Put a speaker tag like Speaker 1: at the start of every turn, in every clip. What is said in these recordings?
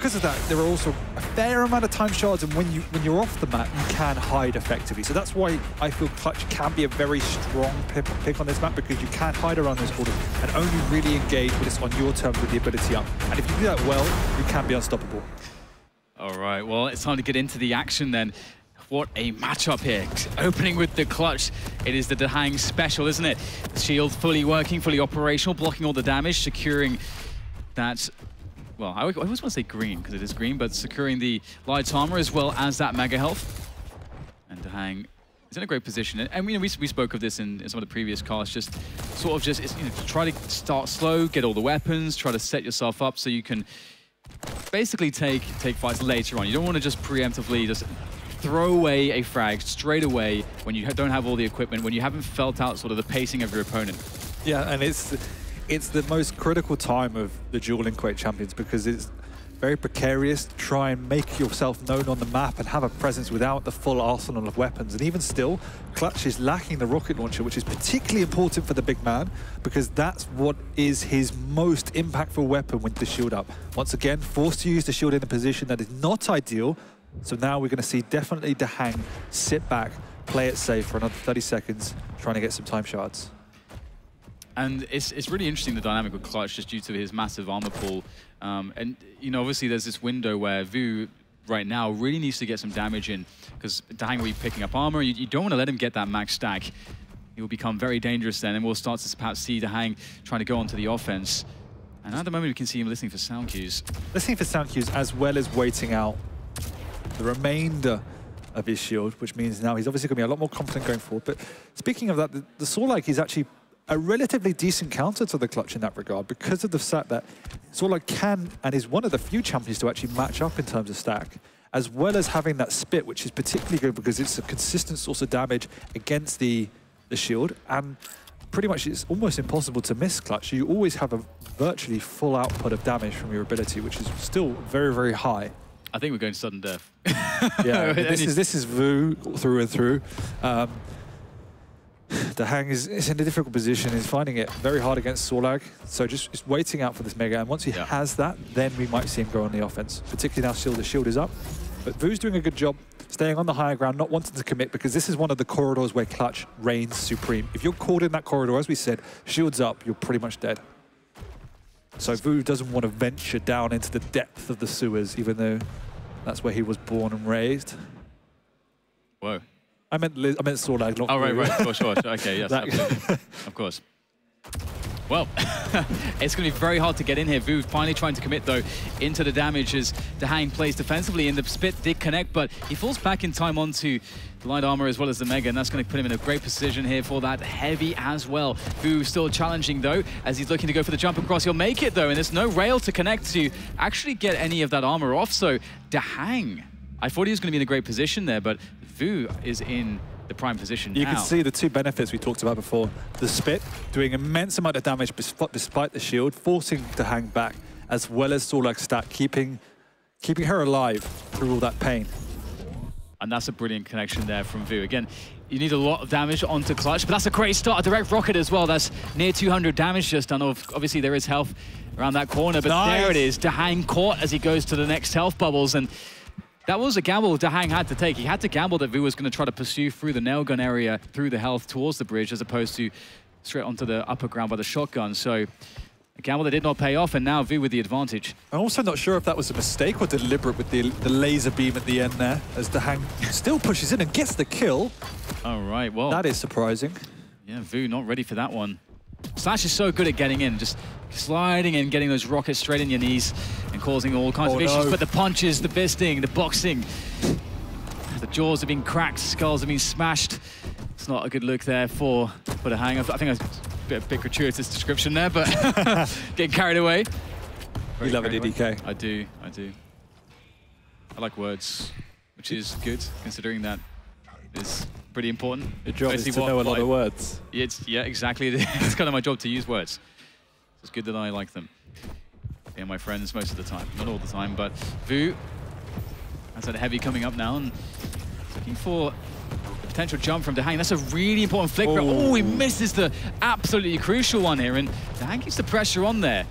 Speaker 1: because of that, there are also a fair amount of time shards, and when you're off the map, you can hide effectively. So that's why I feel Clutch can be a very strong pick on this map, because you can hide around those corners and only really engage with this on your terms with the ability up. And if you do that well, you can be unstoppable.
Speaker 2: All right, well, it's time to get into the action then. What a matchup here. Opening with the Clutch. It is the DaHanG special, isn't it? Shield fully working, fully operational, blocking all the damage, securing that... Well, I always want to say green, because it is green, but securing the light armor as well as that mega health. And DaHanG is in a great position. And we spoke of this in some of the previous casts, just try to start slow, get all the weapons, try to set yourself up so you can basically take fights later on. You don't want to just preemptively just throw away a frag straight away when you don't have all the equipment, when you haven't felt out sort of the pacing of your opponent.
Speaker 1: Yeah, and it's the most critical time of the duel in Quake Champions, because it's very precarious to try and make yourself known on the map and have a presence without the full arsenal of weapons. And even still, Clutch is lacking the rocket launcher, which is particularly important for the big man, because that's what is his most impactful weapon with the shield up. Once again, forced to use the shield in a position that is not ideal. So now we're going to see definitely DaHanG sit back, play it safe for another 30 seconds, trying to get some time shards.
Speaker 2: And it's really interesting, the dynamic with Clutch, just due to his massive armor pool. And, you know, obviously there's this window where Vo right now really needs to get some damage in, because DaHanG will be picking up armor. You don't want to let him get that max stack. He will become very dangerous then, and we'll start to perhaps see DaHanG trying to go onto the offense. And at the moment we can see him listening for sound cues. Listening for sound cues,
Speaker 1: as well as waiting out the remainder of his shield, which means now he's obviously going to be a lot more confident going forward. But speaking of that, the Sorlag is actually a relatively decent counter to the Clutch in that regard, because of the fact that Sorlag can and is one of the few champions to actually match up in terms of stack, as well as having that spit, which is particularly good because it's a consistent source of damage against the shield, and pretty much it's almost impossible to miss Clutch. You always have a virtually full output of damage from your ability, which is still very, very high.
Speaker 2: I think we're going sudden death.
Speaker 1: Yeah, this is Vo through and through. DaHanG is in a difficult position. He's finding it very hard against Sorlag, so just waiting out for this mega. And once he has that, then we might see him go on the offense. Particularly now the shield is up. But Vo's doing a good job staying on the higher ground, not wanting to commit, because this is one of the corridors where Clutch reigns supreme. If you're caught in that corridor, as we said, shield's up, you're pretty much dead. So Vo doesn't want to venture down into the depth of the sewers, even though that's where he was born and raised.
Speaker 2: Whoa.
Speaker 1: I meant Sorlag, not
Speaker 2: Oh, right,
Speaker 1: Vo.
Speaker 2: right, sure. Okay, yes, absolutely. Of course. Well, it's going to be very hard to get in here. Vo finally trying to commit, though, into the damage as DaHanG plays defensively, and the spit did connect, but he falls back in time onto the light armor as well as the mega, and that's going to put him in a great position here for that heavy as well. Vo still challenging, though, as he's looking to go for the jump across. He'll make it, though, and there's no rail to connect to actually get any of that armor off, so DaHanG, I thought he was going to be in a great position there, but Vo is in the prime position now.
Speaker 1: You can see the two benefits we talked about before. The spit, doing immense amount of damage despite the shield, forcing DaHanG back, as well as Sorlag's stack, keeping her alive through all that pain.
Speaker 2: And that's a brilliant connection there from Vo. Again, you need a lot of damage onto Clutch, but that's a great start. A direct rocket as well. That's near 200 damage just done. Obviously, there is health around that corner, but nice. There it is. DaHanG caught as he goes to the next health bubbles, and that was a gamble DaHanG had to take. He had to gamble that Vo was going to try to pursue through the nail gun area, through the health towards the bridge, as opposed to straight onto the upper ground by the shotgun. So a gamble that did not pay off, and now Vo with the advantage.
Speaker 1: I'm also not sure if that was a mistake or deliberate with the laser beam at the end there, as DaHanG still pushes in and gets the kill.
Speaker 2: All right, well.
Speaker 1: That is surprising.
Speaker 2: Yeah, Vo not ready for that one. Slash is so good at getting in, just sliding in, getting those rockets straight in your knees and causing all kinds of issues. But the punches, the fisting, the boxing, the jaws have been cracked, skulls have been smashed. It's not a good look there for DaHanG. I think that's a bit gratuitous description there, but getting carried away.
Speaker 1: You love it, DK.
Speaker 2: I do. I like words, which is good, considering that is pretty important.
Speaker 1: Your job is to know a lot of words.
Speaker 2: Yeah, exactly. It's kind of my job to use words. It's good that I like them. They're my friends most of the time. Not all the time, but Vo has that heavy coming up now and looking for a potential jump from DaHanG. That's a really important flicker. Oh, he misses the absolutely crucial one here, and DaHanG keeps the pressure on there.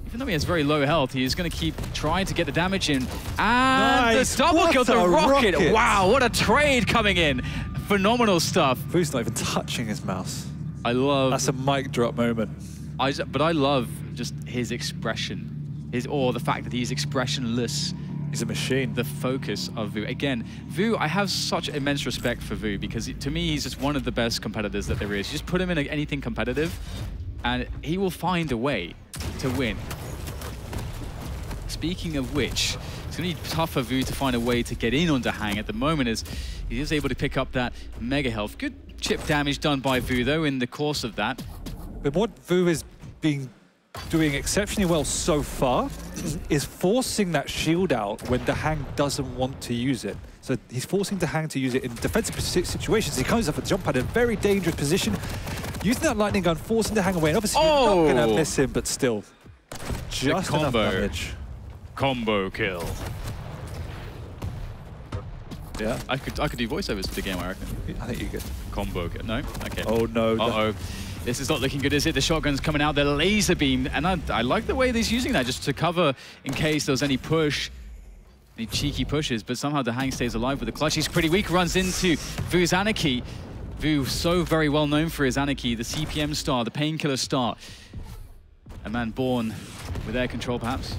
Speaker 2: He even though he has very low health, he is going to keep trying to get the damage in. And the double kill, the rocket. Wow, what a trade coming in. Phenomenal stuff.
Speaker 1: Vu's not even touching his mouse.
Speaker 2: I love...
Speaker 1: That's a mic drop moment.
Speaker 2: But I love just his expression. Or the fact that he's expressionless.
Speaker 1: He's a machine.
Speaker 2: The focus of Vo. Again, Vo, I have such immense respect for Vo because to me, he's just one of the best competitors that there is. You just put him in anything competitive and he will find a way to win. Speaking of which, it's going to be tough for Vo to find a way to get in on DaHanG at the moment as he is able to pick up that mega health. Good chip damage done by Vo though in the course of that.
Speaker 1: But what Vo is doing exceptionally well so far is forcing that shield out when DaHanG doesn't want to use it. So he's forcing DaHanG to use it in defensive situations. He comes up a jump pad in a very dangerous position, using that lightning gun, forcing DaHanG away. And obviously you're not going to miss him, but still, just enough damage.
Speaker 2: Combo kill.
Speaker 1: Yeah,
Speaker 2: I could do voiceovers for the game, I reckon.
Speaker 1: I think you could.
Speaker 2: Combo kill. No? Okay.
Speaker 1: Oh no.
Speaker 2: Uh-oh. This is not looking good, is it? The shotgun's coming out, the laser beam, and I like the way he's using that just to cover in case there's any push, any cheeky pushes, but somehow DaHanG stays alive with the clutch. He's pretty weak, runs into Vu's Anarchy. Vu, so very well known for his Anarchy, the CPM star, the painkiller star. A man born with air control, perhaps,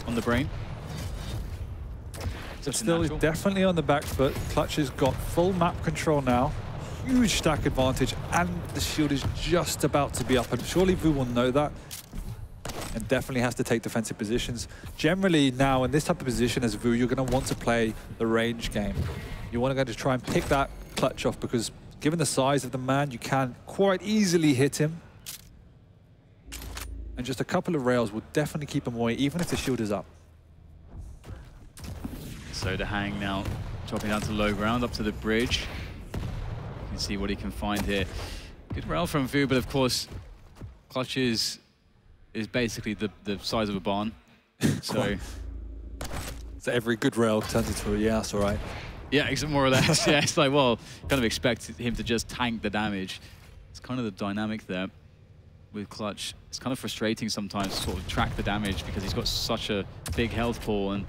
Speaker 2: on the brain.
Speaker 1: But still, he's definitely on the back foot. Clutch has got full map control now. Huge stack advantage, and the shield is just about to be up. And surely Vo will know that, and definitely has to take defensive positions. Generally now, in this type of position as Vo, you're going to want to play the range game. You want to go to try and pick that clutch off, because given the size of the man, you can quite easily hit him. And just a couple of rails will definitely keep him away, even if the shield is up.
Speaker 2: So DaHanG now dropping down to low ground, up to the bridge. You can see what he can find here. Good rail from Vo, but of course, Clutch is basically the size of a barn. So
Speaker 1: every good rail turns into a that's all right.
Speaker 2: Yeah, more or less. Yeah, it's like, well, kind of expect him to just tank the damage. It's kind of the dynamic there with Clutch. It's kind of frustrating sometimes to sort of track the damage because he's got such a big health pool. And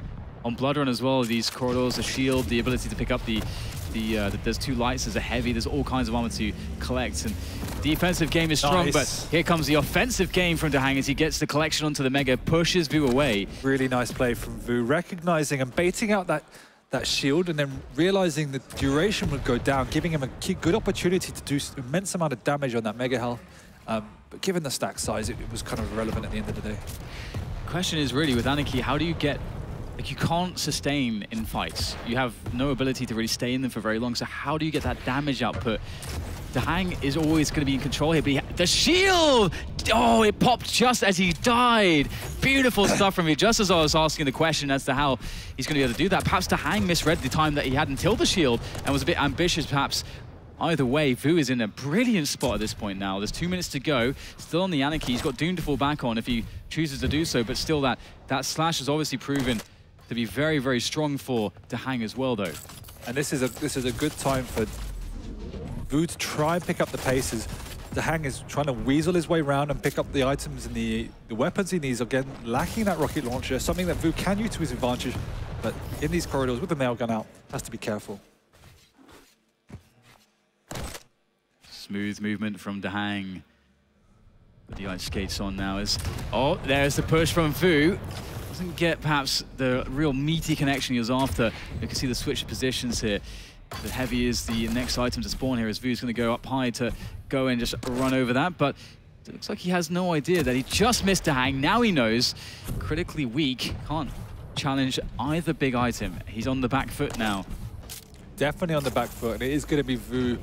Speaker 2: on Blood Run as well, these corridors, the shield, the ability to pick up there's two lights, there's a heavy, there's all kinds of armor to collect. And defensive game is strong, but here comes the offensive game from DaHanG as he gets the collection onto the mega, pushes Vo away.
Speaker 1: Really nice play from Vo, recognizing and baiting out that shield and then realizing the duration would go down, giving him a good opportunity to do immense amount of damage on that mega health. But given the stack size, it was kind of irrelevant at the end of the day.
Speaker 2: The question is really with Anarchy, how do you get... Like, you can't sustain in fights. You have no ability to really stay in them for very long, so how do you get that damage output? DaHanG is always going to be in control here, but the shield! Oh, it popped just as he died. Beautiful stuff from me, just as I was asking the question as to how he's going to be able to do that. Perhaps DaHanG misread the time that he had until the shield and was a bit ambitious, perhaps. Either way, Vo is in a brilliant spot at this point now. There's 2 minutes to go. Still on the Anarchy. He's got Doom to fall back on if he chooses to do so, but still that slash has obviously proven to be very, very strong for DaHanG as well, though.
Speaker 1: And this is a good time for Vo to try and pick up the paces. DaHanG is trying to weasel his way around and pick up the items and the weapons he needs. Again, lacking that rocket launcher, something that Vo can use to his advantage. But in these corridors, with the nail gun out, has to be careful.
Speaker 2: Smooth movement from DaHanG. The ice skates on now as... Oh, there's the push from Vo. Doesn't get perhaps the real meaty connection he was after. You can see the switch of positions here. The heavy is the next item to spawn here as Vu's going to go up high to go and just run over that. But it looks like he has no idea that he just missed DaHanG. Now he knows. Critically weak. Can't challenge either big item. He's on the back foot now.
Speaker 1: Definitely on the back foot. And it is going to be Vo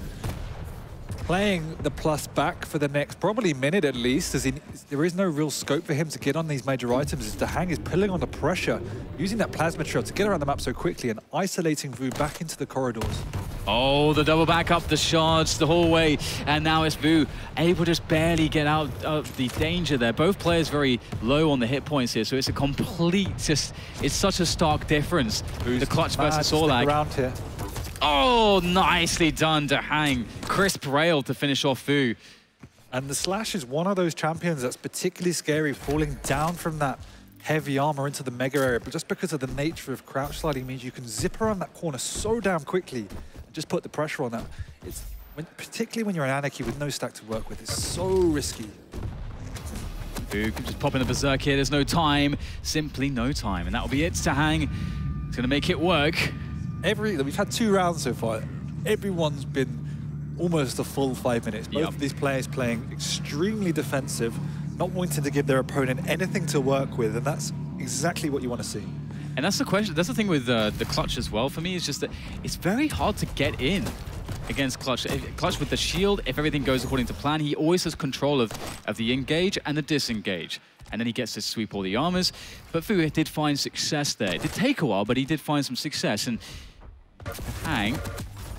Speaker 1: playing the plus back for the next probably minute at least, as there is no real scope for him to get on these major items, as DaHanG is pulling on the pressure, using that plasma trail to get around the map so quickly and isolating Vo back into the corridors.
Speaker 2: Oh, the double back up the shards the whole way, and now it's Vo able to just barely get out of the danger there. Both players very low on the hit points here, so it's a complete, it's such a stark difference. The clutch versus Orlag.
Speaker 1: Around here.
Speaker 2: Oh, nicely done, DaHanG. Crisp rail to finish off Vo.
Speaker 1: And the Slash is one of those champions that's particularly scary, falling down from that heavy armor into the mega area, but just because of the nature of crouch sliding means you can zip around that corner so damn quickly and just put the pressure on that. It's particularly when you're an Anarchy with no stack to work with, it's so risky.
Speaker 2: Vo0 just popping the berserk here, there's no time, simply no time, and that'll be it. DaHanG is going to make it work.
Speaker 1: We've had 2 rounds so far. Everyone's been almost a full 5 minutes. Both of these players playing extremely defensive, not wanting to give their opponent anything to work with, and that's exactly what you want to see.
Speaker 2: And that's the question. That's the thing with the Clutch as well. For me, it's just that it's very hard to get in against Clutch. Clutch with the shield, if everything goes according to plan, he always has control of the engage and the disengage. And then he gets to sweep all the armors. But Vo0 did find success there. It did take a while, but he did find some success. And DaHanG.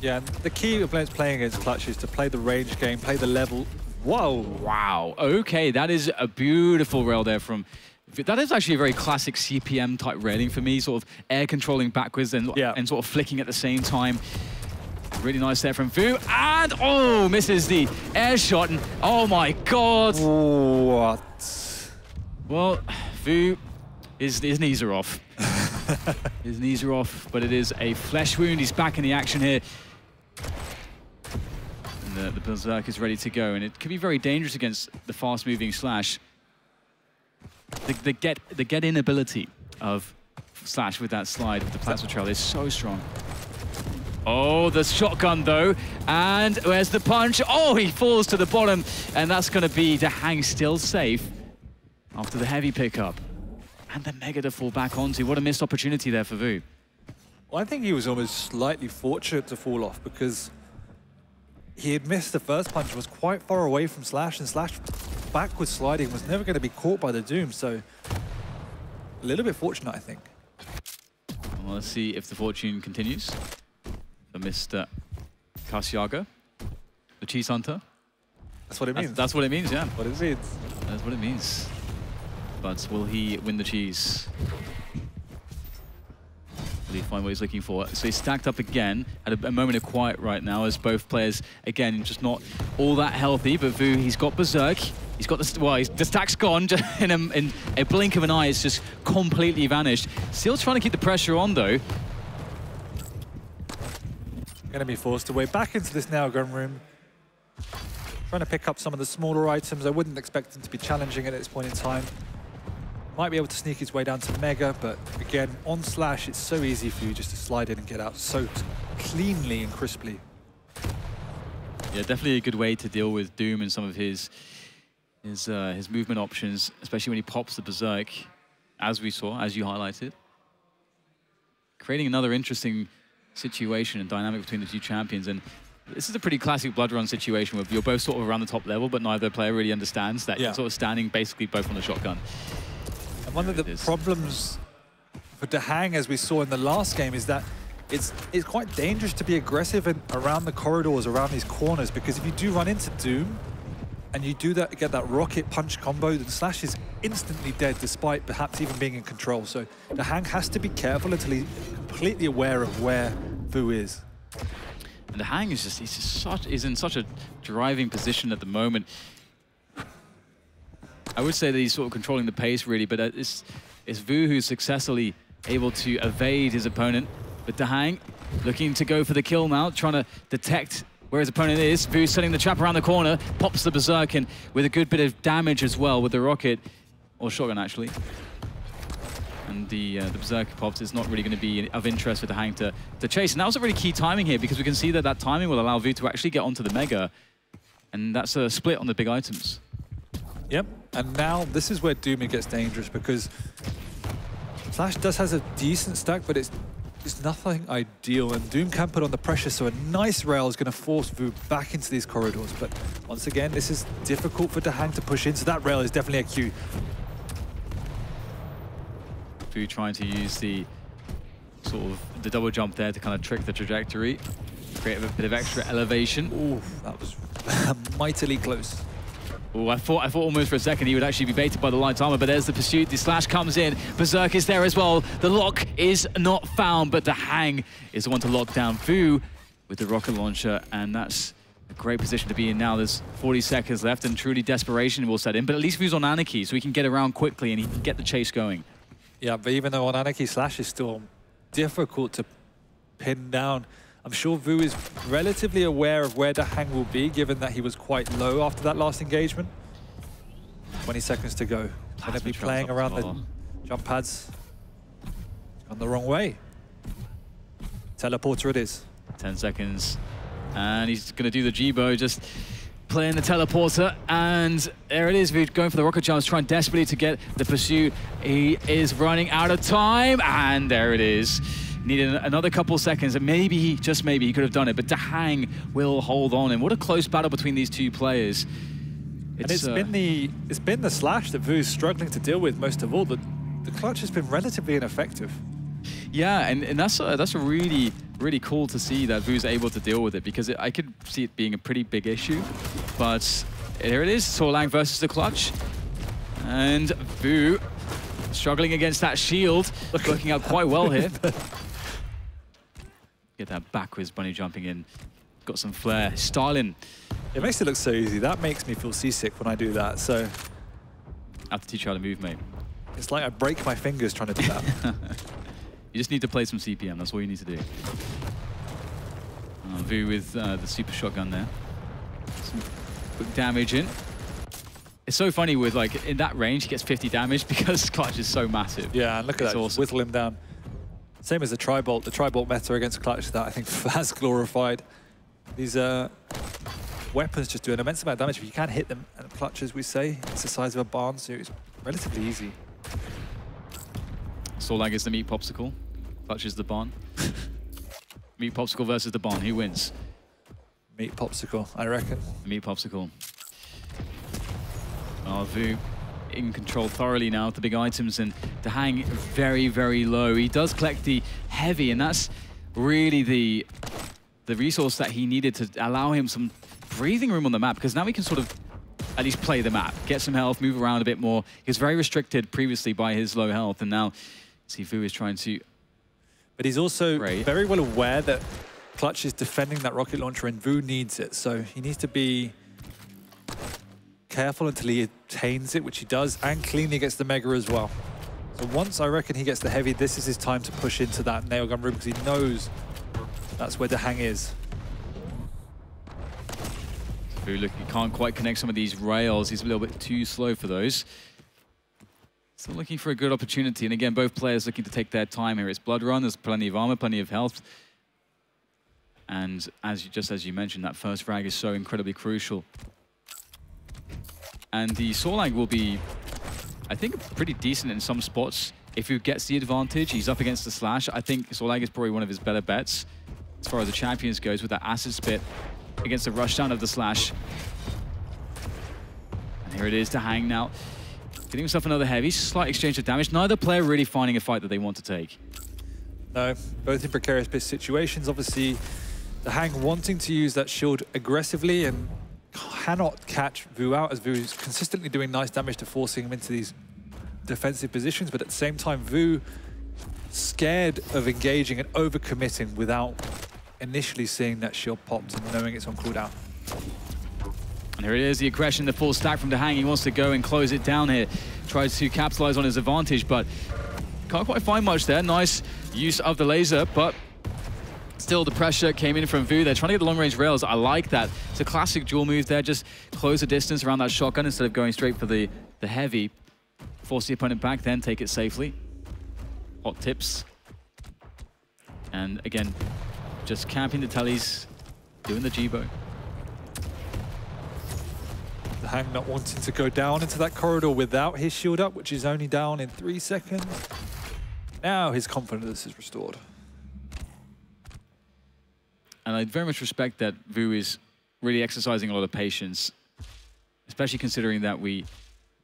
Speaker 1: Yeah, the key of playing against Clutch is to play the range game, play the level. Whoa!
Speaker 2: Wow. Okay, that is a beautiful rail there from... That is actually a very classic CPM type railing for me, sort of air controlling backwards and sort of flicking at the same time. Really nice there from Vo0, and oh, misses the air shot, and oh my god!
Speaker 1: What?
Speaker 2: Well, Vo0, his knees are off. His knees are off, but it is a flesh wound. He's back in the action here. And the berserk is ready to go, and it could be very dangerous against the fast-moving Slash. The get-in ability of Slash with that slide of the plasma trail is so strong. Oh, the shotgun though, and where's the punch? Oh, he falls to the bottom, and that's going to be DaHanG still safe after the heavy pickup. And the mega to fall back onto. What a missed opportunity there for Vo0.
Speaker 1: Well, I think he was almost slightly fortunate to fall off because he had missed the first punch, was quite far away from Slash, and Slash backward sliding was never going to be caught by the Doom, so a little bit fortunate, I think.
Speaker 2: Well, let's see if the fortune continues for Mr. Kasiaga, the Cheese Hunter.
Speaker 1: That's what it means.
Speaker 2: That's what it means, yeah.
Speaker 1: What it means.
Speaker 2: That's what it means. But will he win the cheese? Will he find what he's looking for? So he's stacked up again at a moment of quiet right now as both players, again, just not all that healthy. But Vo0, he's got Berserk. He's got the stack's gone. in a blink of an eye, it's just completely vanished. Still trying to keep the pressure on, though.
Speaker 1: Going to be forced away back into this nail gun room. Trying to pick up some of the smaller items. I wouldn't expect him to be challenging at this point in time. Might be able to sneak his way down to Mega, but again, on Slash, it's so easy for you just to slide in and get out so cleanly and crisply.
Speaker 2: Yeah, definitely a good way to deal with Doom and some of his movement options, especially when he pops the Berserk, as we saw, as you highlighted. Creating another interesting situation and dynamic between the two champions. And this is a pretty classic blood run situation where you're both sort of around the top level, but neither player really understands that you're sort of standing basically both on the shotgun.
Speaker 1: And one of the problems for DaHanG, as we saw in the last game, is that it's quite dangerous to be aggressive around the corridors, around these corners, because if you do run into Doom and you do that, get that rocket punch combo, then Slash is instantly dead, despite perhaps even being in control. So DaHanG has to be careful until he's completely aware of where Vo0 is.
Speaker 2: And DaHanG is in such a driving position at the moment. I would say that he's sort of controlling the pace, really, but it's Vo0 who's successfully able to evade his opponent. But DaHanG looking to go for the kill now, trying to detect where his opponent is. Vo0 setting the trap around the corner, pops the Berserk in with a good bit of damage as well with the rocket, or shotgun actually. And the Berserk pops is not really going to be of interest for DaHanG to chase. And that was a really key timing here, because we can see that timing will allow Vo0 to actually get onto the Mega. And that's a split on the big items.
Speaker 1: Yep, and now this is where Doom gets dangerous, because Slash has a decent stack, but it's nothing ideal, and Doom can put on the pressure, so a nice rail is going to force Vo0 back into these corridors. But once again, this is difficult for DaHanG to push in, so that rail is definitely a Q.
Speaker 2: Vo0 trying to use the double jump there to kind of trick the trajectory, create a bit of extra elevation.
Speaker 1: Ooh, that was mightily close.
Speaker 2: Oh, I thought almost for a second he would actually be baited by the light armor, but there's the pursuit. The Slash comes in. Berserk is there as well. The lock is not found, but DaHanG is the one to lock down Vo0 with the rocket launcher, and that's A great position to be in now. There's 40 seconds left and truly desperation will set in. But at least Vo's on Anarchy, so he can get around quickly and he can get the chase going. Yeah,
Speaker 1: but even though on Anarchy, Slash is still difficult to pin down, I'm sure Vo is relatively aware of where DaHanG will be, given that he was quite low after that last engagement. 20 seconds to go. Going to be playing around the jump pads. Gone the wrong way. Teleporter it is.
Speaker 2: 10 seconds. And he's going to do the G-Bow, just playing the teleporter. And there it is, Vo going for the rocket jumps, trying desperately to get the pursuit. He is running out of time. And there it is. Needed another couple seconds, and maybe, just maybe, he could have done it. But DaHanG will hold on. And what a close battle between these two players.
Speaker 1: It's been the Slash that Vo's struggling to deal with most of all. The clutch has been relatively ineffective.
Speaker 2: Yeah, and that's a really cool to see that Vo's able to deal with it, because I could see it being a pretty big issue. But here it is, Solang versus the clutch. And Vo struggling against that shield, working out quite well here. Get that backwards bunny jumping in. Got some flair. Stalin.
Speaker 1: It makes it look so easy. That makes me feel seasick when I do that, so...
Speaker 2: I have to teach you how to move, mate.
Speaker 1: It's like I break my fingers trying to do that.
Speaker 2: You just need to play some CPM, that's all you need to do. Vo with the super shotgun there. Some quick damage in. It's so funny with, like, in that range, he gets 50 damage because Clutch is so massive.
Speaker 1: Yeah, and look at that, awesome. Just whittle him down. Same as the tri-bolt meta against Clutch that I think Faz glorified. These weapons just do an immense amount of damage, but you can't hit them. And Clutch, as we say, it's the size of a barn, so it's relatively easy.
Speaker 2: Solang is the meat popsicle. Clutch is the barn. Meat popsicle versus the barn. Who wins?
Speaker 1: Meat popsicle, I reckon.
Speaker 2: Meat popsicle. Vo in control thoroughly now with the big items, and DaHanG very, very low. He does collect the heavy, and that's really the resource that he needed to allow him some breathing room on the map, because now he can sort of at least play the map, get some health, move around a bit more. He was very restricted previously by his low health, and now see Vo is trying to...
Speaker 1: But he's also very well aware that Clutch is defending that rocket launcher and Vo needs it, so he needs to be careful until he attains it, which he does, and cleanly gets the Mega as well. So once I reckon he gets the heavy, this is his time to push into that nail gun room, because he knows that's where DaHanG is.
Speaker 2: Vo, look, he can't quite connect some of these rails. He's a little bit too slow for those. Still looking for a good opportunity. And again, both players looking to take their time here. It's Blood Run, there's plenty of armor, plenty of health. And just as you mentioned, that first frag is so incredibly crucial. And the Solang will be, I think, pretty decent in some spots. If he gets the advantage, he's up against the Slash. I think Solang is probably one of his better bets as far as the champions goes, with that acid spit against the rushdown of the Slash. And here it is, DaHanG now getting himself another heavy, slight exchange of damage. Neither player really finding a fight that they want to take.
Speaker 1: No, both in precarious situations. Obviously, DaHanG wanting to use that shield aggressively and cannot catch Vo out, as Vo is consistently doing nice damage to forcing him into these defensive positions, but at the same time, Vo scared of engaging and overcommitting without initially seeing that shield popped and knowing it's on cooldown.
Speaker 2: And here it is, the aggression, the full stack from DaHanG. He wants to go and close it down here. Tries to capitalize on his advantage, but can't quite find much there. Nice use of the laser, but still the pressure came in from Vo. They're trying to get the long-range rails. I like that. It's a classic dual move there. Just close the distance around that shotgun instead of going straight for the heavy. Force the opponent back, then take it safely. Hot tips. And again, just camping the tellies, doing the G-Bow.
Speaker 1: DaHanG not wanting to go down into that corridor without his shield up, which is only down in 3 seconds. Now his confidence is restored.
Speaker 2: And I very much respect that Vo is really exercising a lot of patience, especially considering that we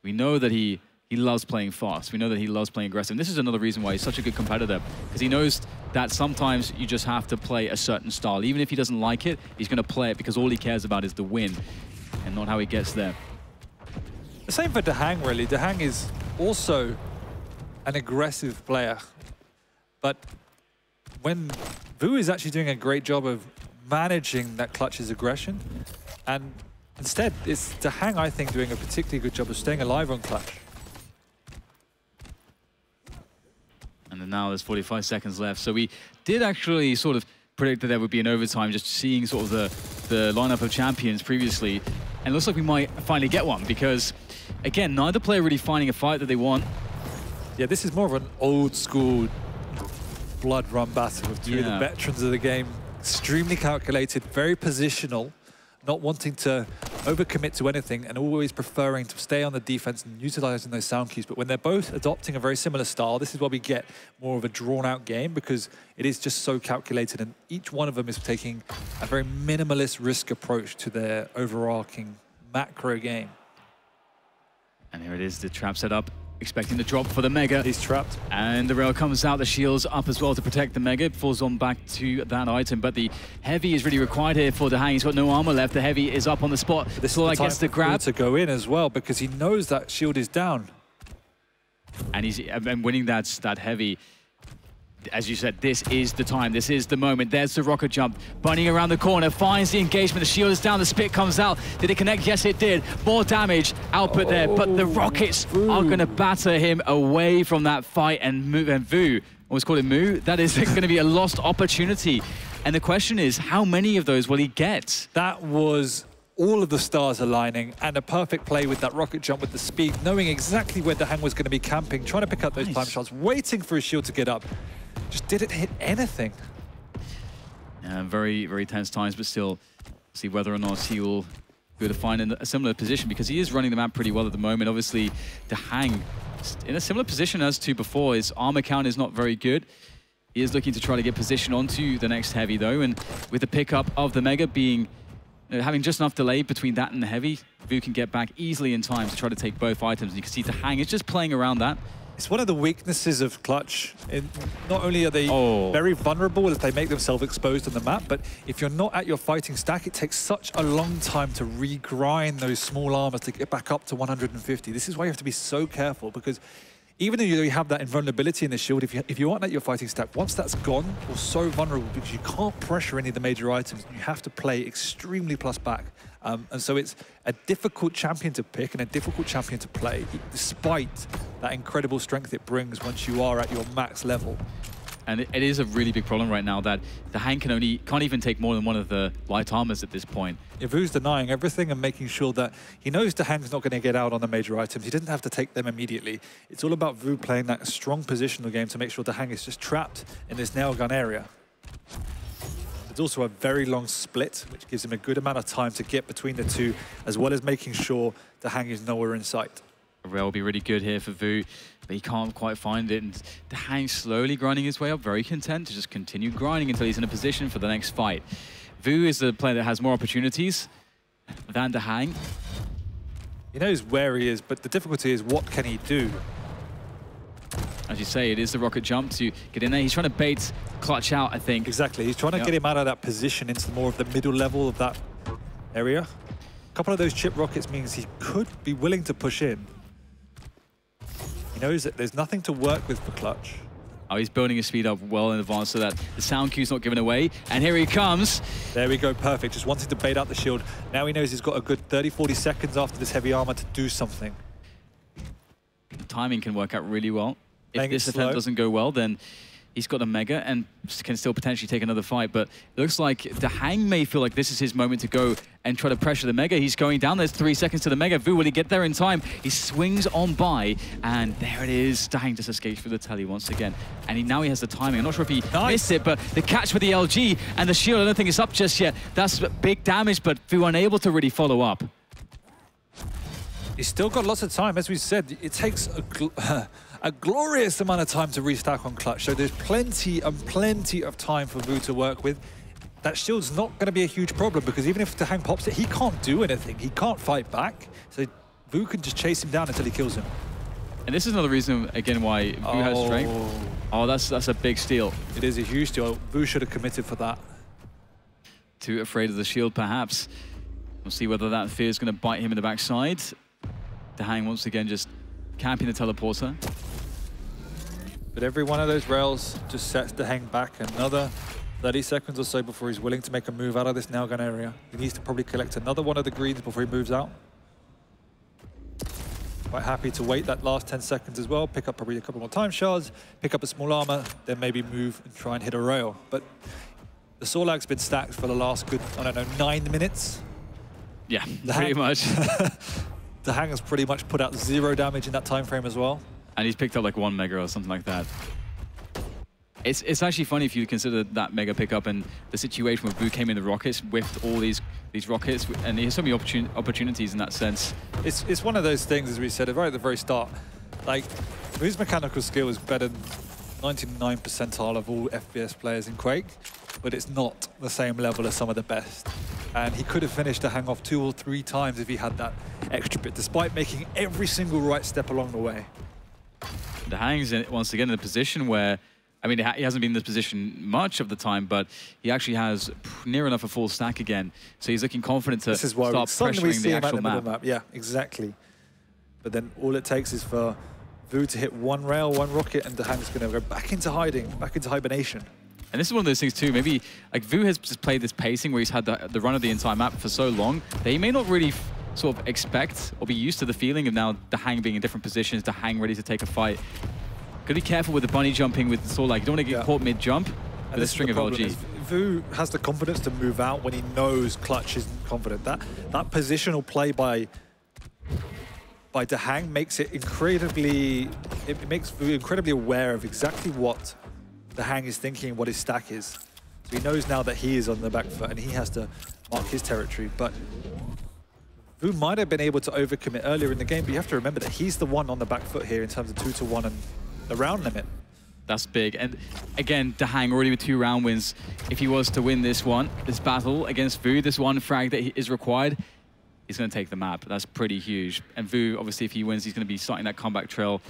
Speaker 2: know that he loves playing fast. We know that he loves playing aggressive. And this is another reason why he's such a good competitor, because he knows that sometimes you just have to play a certain style. Even if he doesn't like it, he's going to play it because all he cares about is the win and not how he gets there.
Speaker 1: The same for DaHanG, really. DaHanG is also an aggressive player, but when Vo is actually doing a great job of managing that Clutch's aggression, And instead, it's DaHanG, I think, doing a particularly good job of staying alive on Clutch.
Speaker 2: And then now there's 45 seconds left. So we did actually sort of predict that there would be an overtime, just seeing sort of the lineup of champions previously. And it looks like we might finally get one because, again, neither player really finding a fight that they want.
Speaker 1: Yeah, this is more of an old school blood run battle with two of the veterans of the game. Extremely calculated, very positional, not wanting to overcommit to anything and always preferring to stay on the defense and utilizing those sound cues. But when they're both adopting a very similar style, this is where we get more of a drawn-out game because it is just so calculated and each one of them is taking a very minimalist risk approach to their overarching macro game.
Speaker 2: And here it is, the trap set up. Expecting the drop for the Mega.
Speaker 1: He's trapped.
Speaker 2: And the rail comes out, the shield's up as well to protect the Mega. Falls on back to that item, but the Heavy is really required here for DaHanG. He's got no armor left. The Heavy is up on the spot.
Speaker 1: This is the time gets the grab to go in as well because he knows that shield is down.
Speaker 2: And he's winning that Heavy. As you said, this is the time, this is the moment. There's the rocket jump, bunnying around the corner, finds the engagement, the shield is down, the spit comes out. Did it connect? Yes, it did. More damage output there, but the rockets are going to batter him away from that fight. And Vo0, always call him Moo, that is going to be a lost opportunity. And the question is, how many of those will he get?
Speaker 1: That was all of the stars aligning and a perfect play with that rocket jump with the speed, knowing exactly where DaHanG was going to be camping, trying to pick up those time shots, waiting for his shield to get up. Just didn't hit anything.
Speaker 2: Very, very tense times, but still see whether or not he will be able to find a similar position because he is running the map pretty well at the moment. Obviously, DaHanG in a similar position as to before. His armor count is not very good. He is looking to try to get position onto the next Heavy though, and with the pickup of the Mega being having just enough delay between that and the Heavy, Vo can get back easily in time to try to take both items. And you can see DaHanG is just playing around that.
Speaker 1: It's one of the weaknesses of Clutch. Not only are they very vulnerable if they make themselves exposed on the map, but if you're not at your fighting stack, it takes such a long time to regrind those small armors to get back up to 150. This is why you have to be so careful because even though you have that invulnerability in the shield, if you aren't at your fighting stack, once that's gone, you're so vulnerable because you can't pressure any of the major items. You have to play extremely plus back. And so it's a difficult champion to pick and a difficult champion to play, despite that incredible strength it brings once you are at your max level.
Speaker 2: And it is a really big problem right now that DaHanG can't even take more than one of the light armors at this point.
Speaker 1: Vo's denying everything and making sure that he knows DaHanG's not going to get out on the major items. He doesn't have to take them immediately. It's all about Vo playing that strong positional game to make sure DaHanG is just trapped in this nail gun area. There's also a very long split, which gives him a good amount of time to get between the two, as well as making sure DaHanG is nowhere in sight.
Speaker 2: A rail will be really good here for Vo, but he can't quite find it. And DaHanG slowly grinding his way up, very content to just continue grinding until he's in a position for the next fight. Vo is the player that has more opportunities than DaHanG.
Speaker 1: He knows where he is, but the difficulty is what can he do?
Speaker 2: As you say, it is the rocket jump to get in there. He's trying to bait Clutch out, I think.
Speaker 1: Exactly. He's trying to get him out of that position into more of the middle level of that area. A couple of those chip rockets means he could be willing to push in. He knows that there's nothing to work with for Clutch.
Speaker 2: Oh, he's building his speed up well in advance so that the sound cue's not given away. And here he comes.
Speaker 1: There we go, perfect. Just wanted to bait out the shield. Now he knows he's got a good 30, 40 seconds after this heavy armor to do something.
Speaker 2: The timing can work out really well. If this attempt doesn't go well, then he's got a Mega and can still potentially take another fight. But it looks like DaHanG may feel like this is his moment to go and try to pressure the Mega. He's going down. There's 3 seconds to the Mega. Vo, will he get there in time? He swings on by, and there it is. DaHanG just escapes through the telly once again. And now he has the timing. I'm not sure if he missed it, but the catch with the LG and the shield, I don't think it's up just yet. That's big damage, but Vo unable to really follow up.
Speaker 1: He's still got lots of time. As we said, it takes a glorious amount of time to restack on Clutch. So there's plenty and plenty of time for Vo to work with. That shield's not going to be a huge problem because even if DaHanG pops it, he can't do anything. He can't fight back. So Vo can just chase him down until he kills him.
Speaker 2: And this is another reason, again, why Vo has strength. Oh, that's a big steal.
Speaker 1: It is a huge steal. Vo should have committed for that.
Speaker 2: Too afraid of the shield, perhaps. We'll see whether that fear is going to bite him in the backside. DaHanG once again just camping the teleporter.
Speaker 1: But every one of those rails just sets DaHanG back another 30 seconds or so before he's willing to make a move out of this now gun area. He needs to probably collect another one of the greens before he moves out. Quite happy to wait that last 10 seconds as well, pick up probably a couple more time shards, pick up a small armor, then maybe move and try and hit a rail. But the Sorlag's been stacked for the last good, I don't know, 9 minutes.
Speaker 2: Yeah, pretty much.
Speaker 1: DaHanG has pretty much put out 0 damage in that time frame as well.
Speaker 2: And he's picked up like 1 mega or something like that. It's actually funny if you consider that mega pickup and the situation where Vo came in the rockets, whiffed all these rockets, and he has so many opportunities in that sense.
Speaker 1: It's one of those things, as we said right at the very start. Like, Vo's mechanical skill is better than 99th percentile of all FPS players in Quake, but it's not the same level as some of the best. And he could have finished DaHanG off 2 or 3 times if he had that extra bit, despite making every single right step along the way.
Speaker 2: DaHanG's once again in a position where, I mean, he hasn't been in this position much of the time, but he actually has near enough a full stack again. So he's looking confident to start pressuring the actual map.
Speaker 1: Yeah, exactly. But then all it takes is for Vo to hit 1 rail, 1 rocket, and DaHanG's going to go back into hiding, back into hibernation.
Speaker 2: And this is one of those things too, maybe like Vo has just played this pacing where he's had the run of the entire map for so long that he may not really sort of expect or be used to the feeling of now DaHanG being in different positions, DaHanG ready to take a fight. Gotta be careful with the bunny jumping with the Sorlag. You don't want to get caught mid-jump with a string of LG.
Speaker 1: Vo has the confidence to move out when he knows Clutch isn't confident. That positional play by DaHanG makes it incredibly, it makes Vo incredibly aware of exactly what DaHanG is thinking, what his stack is. So he knows now that he is on the back foot and he has to mark his territory. But Vo might have been able to overcommit earlier in the game, but you have to remember that he's the one on the back foot here in terms of 2-to-1 and the round limit.
Speaker 2: That's big. And again, DaHanG already with 2 round wins. If he was to win this battle against Vo, this one frag that is required, he's going to take the map. That's pretty huge. And Vo, obviously, if he wins, he's going to be starting that comeback trail.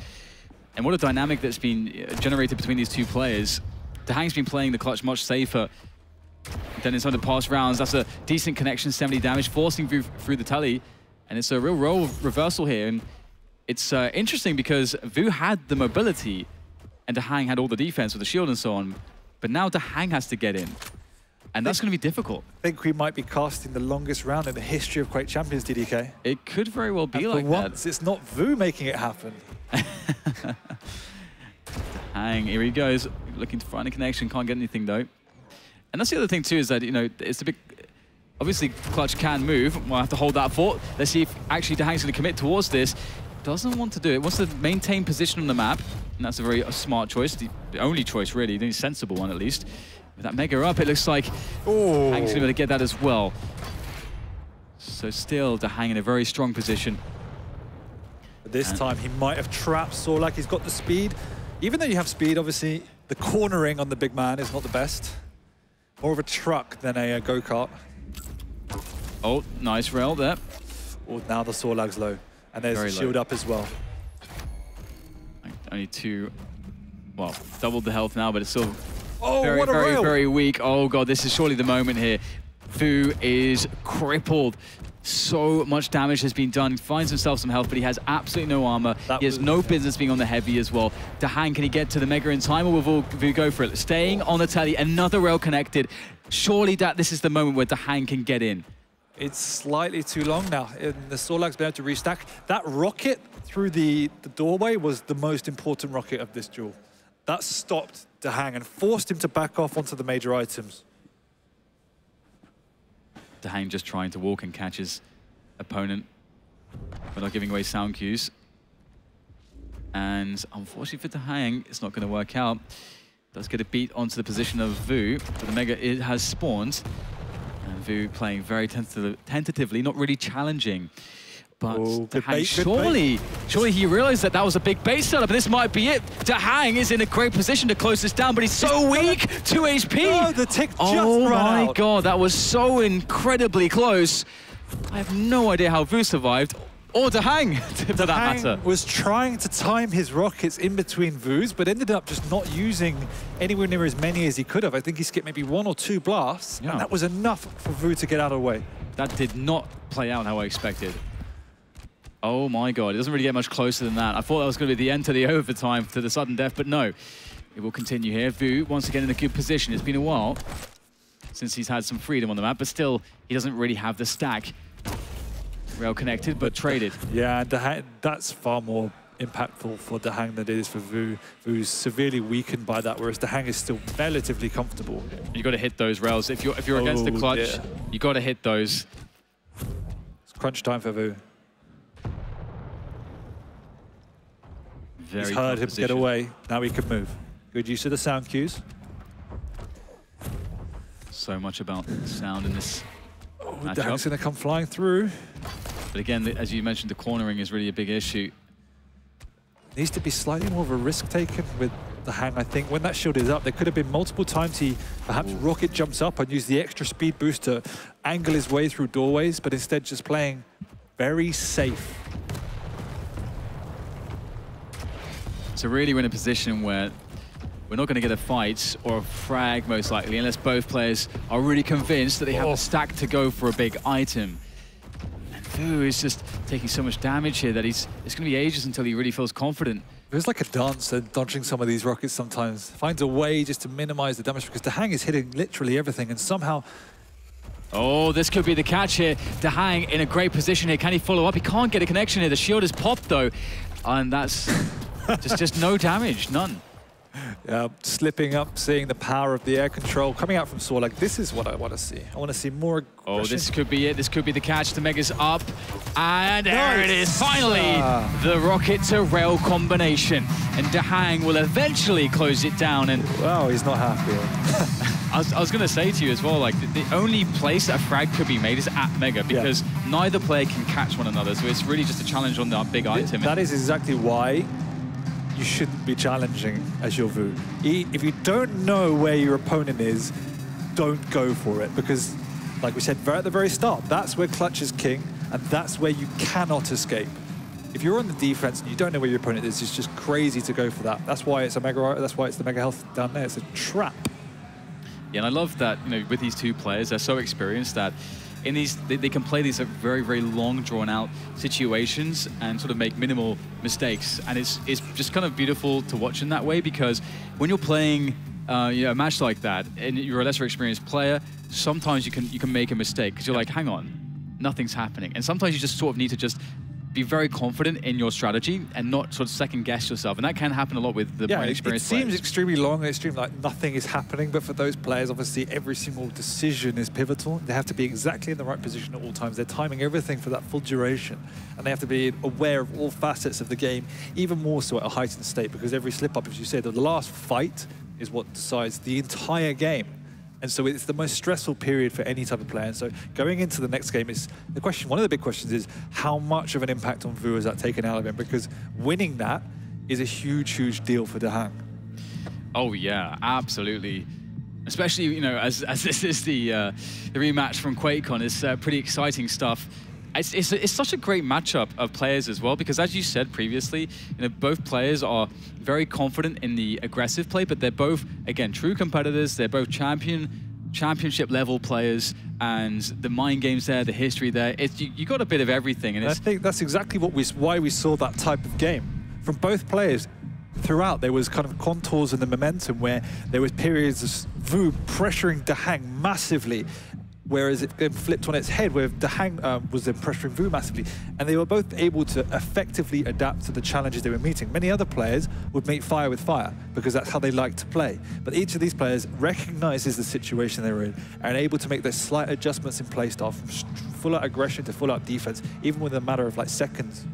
Speaker 2: And what a dynamic that's been generated between these 2 players. DaHanG's been playing the Clutch much safer than in some of the past rounds. That's a decent connection, 70 damage, forcing Vo through the telly. And it's a real role reversal here. And it's interesting because Vo had the mobility and DaHanG had all the defense with the shield and so on. But now DaHanG has to get in. And that's going to be difficult.
Speaker 1: I think we might be casting the longest round in the history of Quake Champions, DDK.
Speaker 2: It could very well be like that.
Speaker 1: Once, it's not Vo making it happen.
Speaker 2: DaHanG, here he goes, looking to find a connection, can't get anything though. And that's the other thing too, is that, you know, it's a bit, obviously Clutch can move, we'll have to hold that fort. Let's see if actually DaHanG's going to commit towards this. Doesn't want to do it, wants to maintain position on the map, and that's a very smart choice, the only choice really, the only sensible one at least. With that mega up, it looks like DaHanG's going to be able to get that as well. So still DaHanG in a very strong position.
Speaker 1: This time he might have trapped Sorlag. He's got the speed. Even though you have speed, obviously, the cornering on the big man is not the best. More of a truck than a go-kart.
Speaker 2: Oh, nice rail there.
Speaker 1: Oh, now the Sorlag's low. And there's the shield up as well.
Speaker 2: Only 2, well, doubled the health now, but it's still
Speaker 1: very,
Speaker 2: very weak. Oh God, this is surely the moment here. Vo is crippled. So much damage has been done. He finds himself some health, but he has absolutely no armor. He has no business being on the heavy as well. DaHanG, can he get to the mega in time, or will Vo go for it? Staying on the telly, another rail connected. Surely this is the moment where DaHanG can get in.
Speaker 1: It's slightly too long now. The Sorlag's been able to restack. That rocket through the doorway was the most important rocket of this duel. That stopped DaHanG and forced him to back off onto the major items.
Speaker 2: DaHanG just trying to walk and catch his opponent without giving away sound cues. And unfortunately for DaHanG, it's not going to work out. Does get a beat onto the position of Vo, but the mega has spawned. And Vo playing very tentatively, not really challenging. But DaHanG, surely he realized that was a big base setup, and this might be it. DaHanG is in a great position to close this down, but he's so weak. 2 HP.
Speaker 1: Oh, the tick just
Speaker 2: ran
Speaker 1: out.
Speaker 2: My God, that was so incredibly close. I have no idea how Vo survived, or DaHanG, for that matter.
Speaker 1: DaHanG was trying to time his rockets in between Vo's, but ended up just not using anywhere near as many as he could have. I think he skipped maybe 1 or 2 blasts, and that was enough for Vo to get out of the way.
Speaker 2: That did not play out how I expected. Oh my God, it doesn't really get much closer than that. I thought that was going to be the end to the overtime, to the sudden death, but no. it will continue here. Vo, once again in a good position. It's been a while since he's had some freedom on the map, but still, he doesn't really have the stack. Rail connected, but traded.
Speaker 1: Yeah, DaHanG, that's far more impactful for DaHanG than it is for Vo. Vo's severely weakened by that, whereas DaHanG is still relatively comfortable.
Speaker 2: You got to hit those rails. If you're against the clutch, you got to hit those.
Speaker 1: It's crunch time for Vo. He's heard him get away. Now he can move. Good use of the sound cues.
Speaker 2: So much about sound in this matchup.
Speaker 1: DaHanG's going to come flying through.
Speaker 2: But again, as you mentioned, the cornering is really a big issue.
Speaker 1: Needs to be slightly more of a risk taken with DaHanG, I think. When that shield is up, there could have been multiple times he perhaps rocket jumps up and use the extra speed boost to angle his way through doorways, but instead just playing very safe.
Speaker 2: So really we're in a position where we're not going to get a fight or a frag, most likely, unless both players are really convinced that they have the stack to go for a big item. And Vo is just taking so much damage here that it's going to be ages until he really feels confident.
Speaker 1: It was like a dancer dodging some of these rockets sometimes. Finds a way just to minimize the damage because DaHanG is hitting literally everything and somehow...
Speaker 2: Oh, this could be the catch here. DaHanG in a great position here. Can he follow up? He can't get a connection here. The shield is popped though. And that's just no damage, none.
Speaker 1: Slipping up, seeing the power of the air control coming out from Saw. Like, this is what I want to see. I want to see more aggression.
Speaker 2: Oh, this could be it. This could be the catch. The Mega's up. And there it is. Finally, the rocket to rail combination. And DaHanG will eventually close it down. And
Speaker 1: wow, he's not happy.
Speaker 2: I was going to say to you as well, like, the only place that a frag could be made is at Mega because neither player can catch one another. So it's really just a challenge on that big item.
Speaker 1: That is exactly why you shouldn't be challenging as your Vo. If you don't know where your opponent is, don't go for it. Because, like we said at the very start, that's where clutch is king, and that's where you cannot escape. If you're on the defense and you don't know where your opponent is, it's just crazy to go for that. That's why it's a Mega. That's why it's the Mega Health down there. It's a trap.
Speaker 2: Yeah, and I love that, you know, with these two players, they're so experienced that in these, they can play these very, very long, drawn-out situations and sort of make minimal mistakes. And it's just kind of beautiful to watch in that way because when you're playing you know, a match like that and you're a lesser experienced player, sometimes you can make a mistake because you're like, hang on, nothing's happening. And sometimes you just sort of need to just be very confident in your strategy and not sort of second guess yourself. And that can happen a lot with the more inexperienced players.
Speaker 1: It seems extremely long and extreme, like nothing is happening. But for those players, obviously, every single decision is pivotal. They have to be exactly in the right position at all times. They're timing everything for that full duration. And they have to be aware of all facets of the game, even more so at a heightened state, because every slip-up, as you said, the last fight is what decides the entire game. And so it's the most stressful period for any type of player. And so going into the next game is the question. One of the big questions is how much of an impact on Vo has that taken out of him? Because winning that is a huge, huge deal for DaHanG.
Speaker 2: Oh yeah, absolutely. Especially, you know, as this is the rematch from QuakeCon, it's pretty exciting stuff. It's such a great matchup of players as well, because as you said previously, you know, both players are very confident in the aggressive play, but they're both, again, true competitors. They're both championship level players, and the mind games there, the history there. You got a bit of everything. And
Speaker 1: I think that's exactly why we saw that type of game from both players. Throughout, there was kind of contours in the momentum where there was periods of Vo pressuring DaHanG massively, whereas it then flipped on its head where DaHanG was then pressuring Vo massively. And they were both able to effectively adapt to the challenges they were meeting. Many other players would make fire with fire because that's how they like to play. But each of these players recognizes the situation they're in and are able to make those slight adjustments in play style from full-out aggression to full-out defense, even within a matter of like seconds.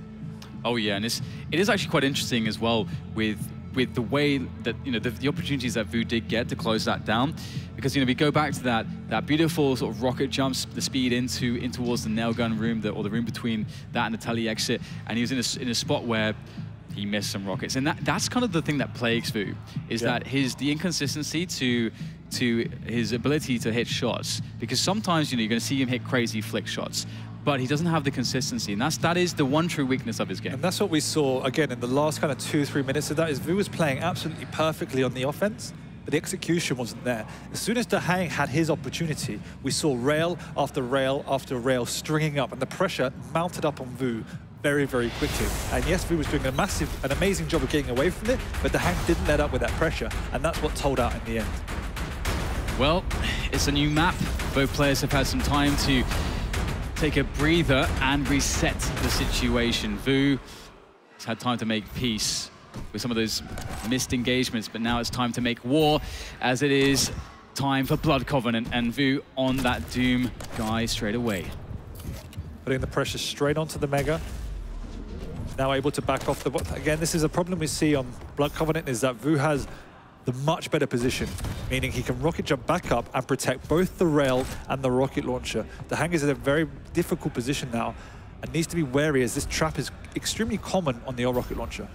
Speaker 2: Oh yeah, and it is actually quite interesting as well with the way that, you know, the opportunities that Vo did get to close that down. Because, you know, we go back to that beautiful sort of rocket jumps, the speed in towards the nail gun room, or the room between that and the tele exit, and he was in a spot where he missed some rockets. And that's kind of the thing that plagues Vo, is that the inconsistency to his ability to hit shots. Because sometimes, you know, you're going to see him hit crazy flick shots, but he doesn't have the consistency, and that is the one true weakness of his game.
Speaker 1: And that's what we saw, again, in the last kind of 2-3 minutes of that, is Vo was playing absolutely perfectly on the offense, but the execution wasn't there. As soon as DaHanG had his opportunity, we saw rail after rail after rail stringing up, and the pressure mounted up on Vo very, very quickly. And yes, Vo was doing an amazing job of getting away from it, but DaHanG didn't let up with that pressure, and that's what told out in the end.
Speaker 2: Well, it's a new map. Both players have had some time to take a breather and reset the situation. Vo has had time to make peace with some of those missed engagements, but now it's time to make war, as it is time for Blood Covenant, and Vo on that Doom guy straight away.
Speaker 1: Putting the pressure straight onto the Mega. Now able to back off the... Again, this is a problem we see on Blood Covenant, is that Vo has the much better position, meaning he can rocket jump back up and protect both the rail and the rocket launcher. DaHanG is in a very difficult position now and needs to be wary, as this trap is extremely common on the rocket launcher.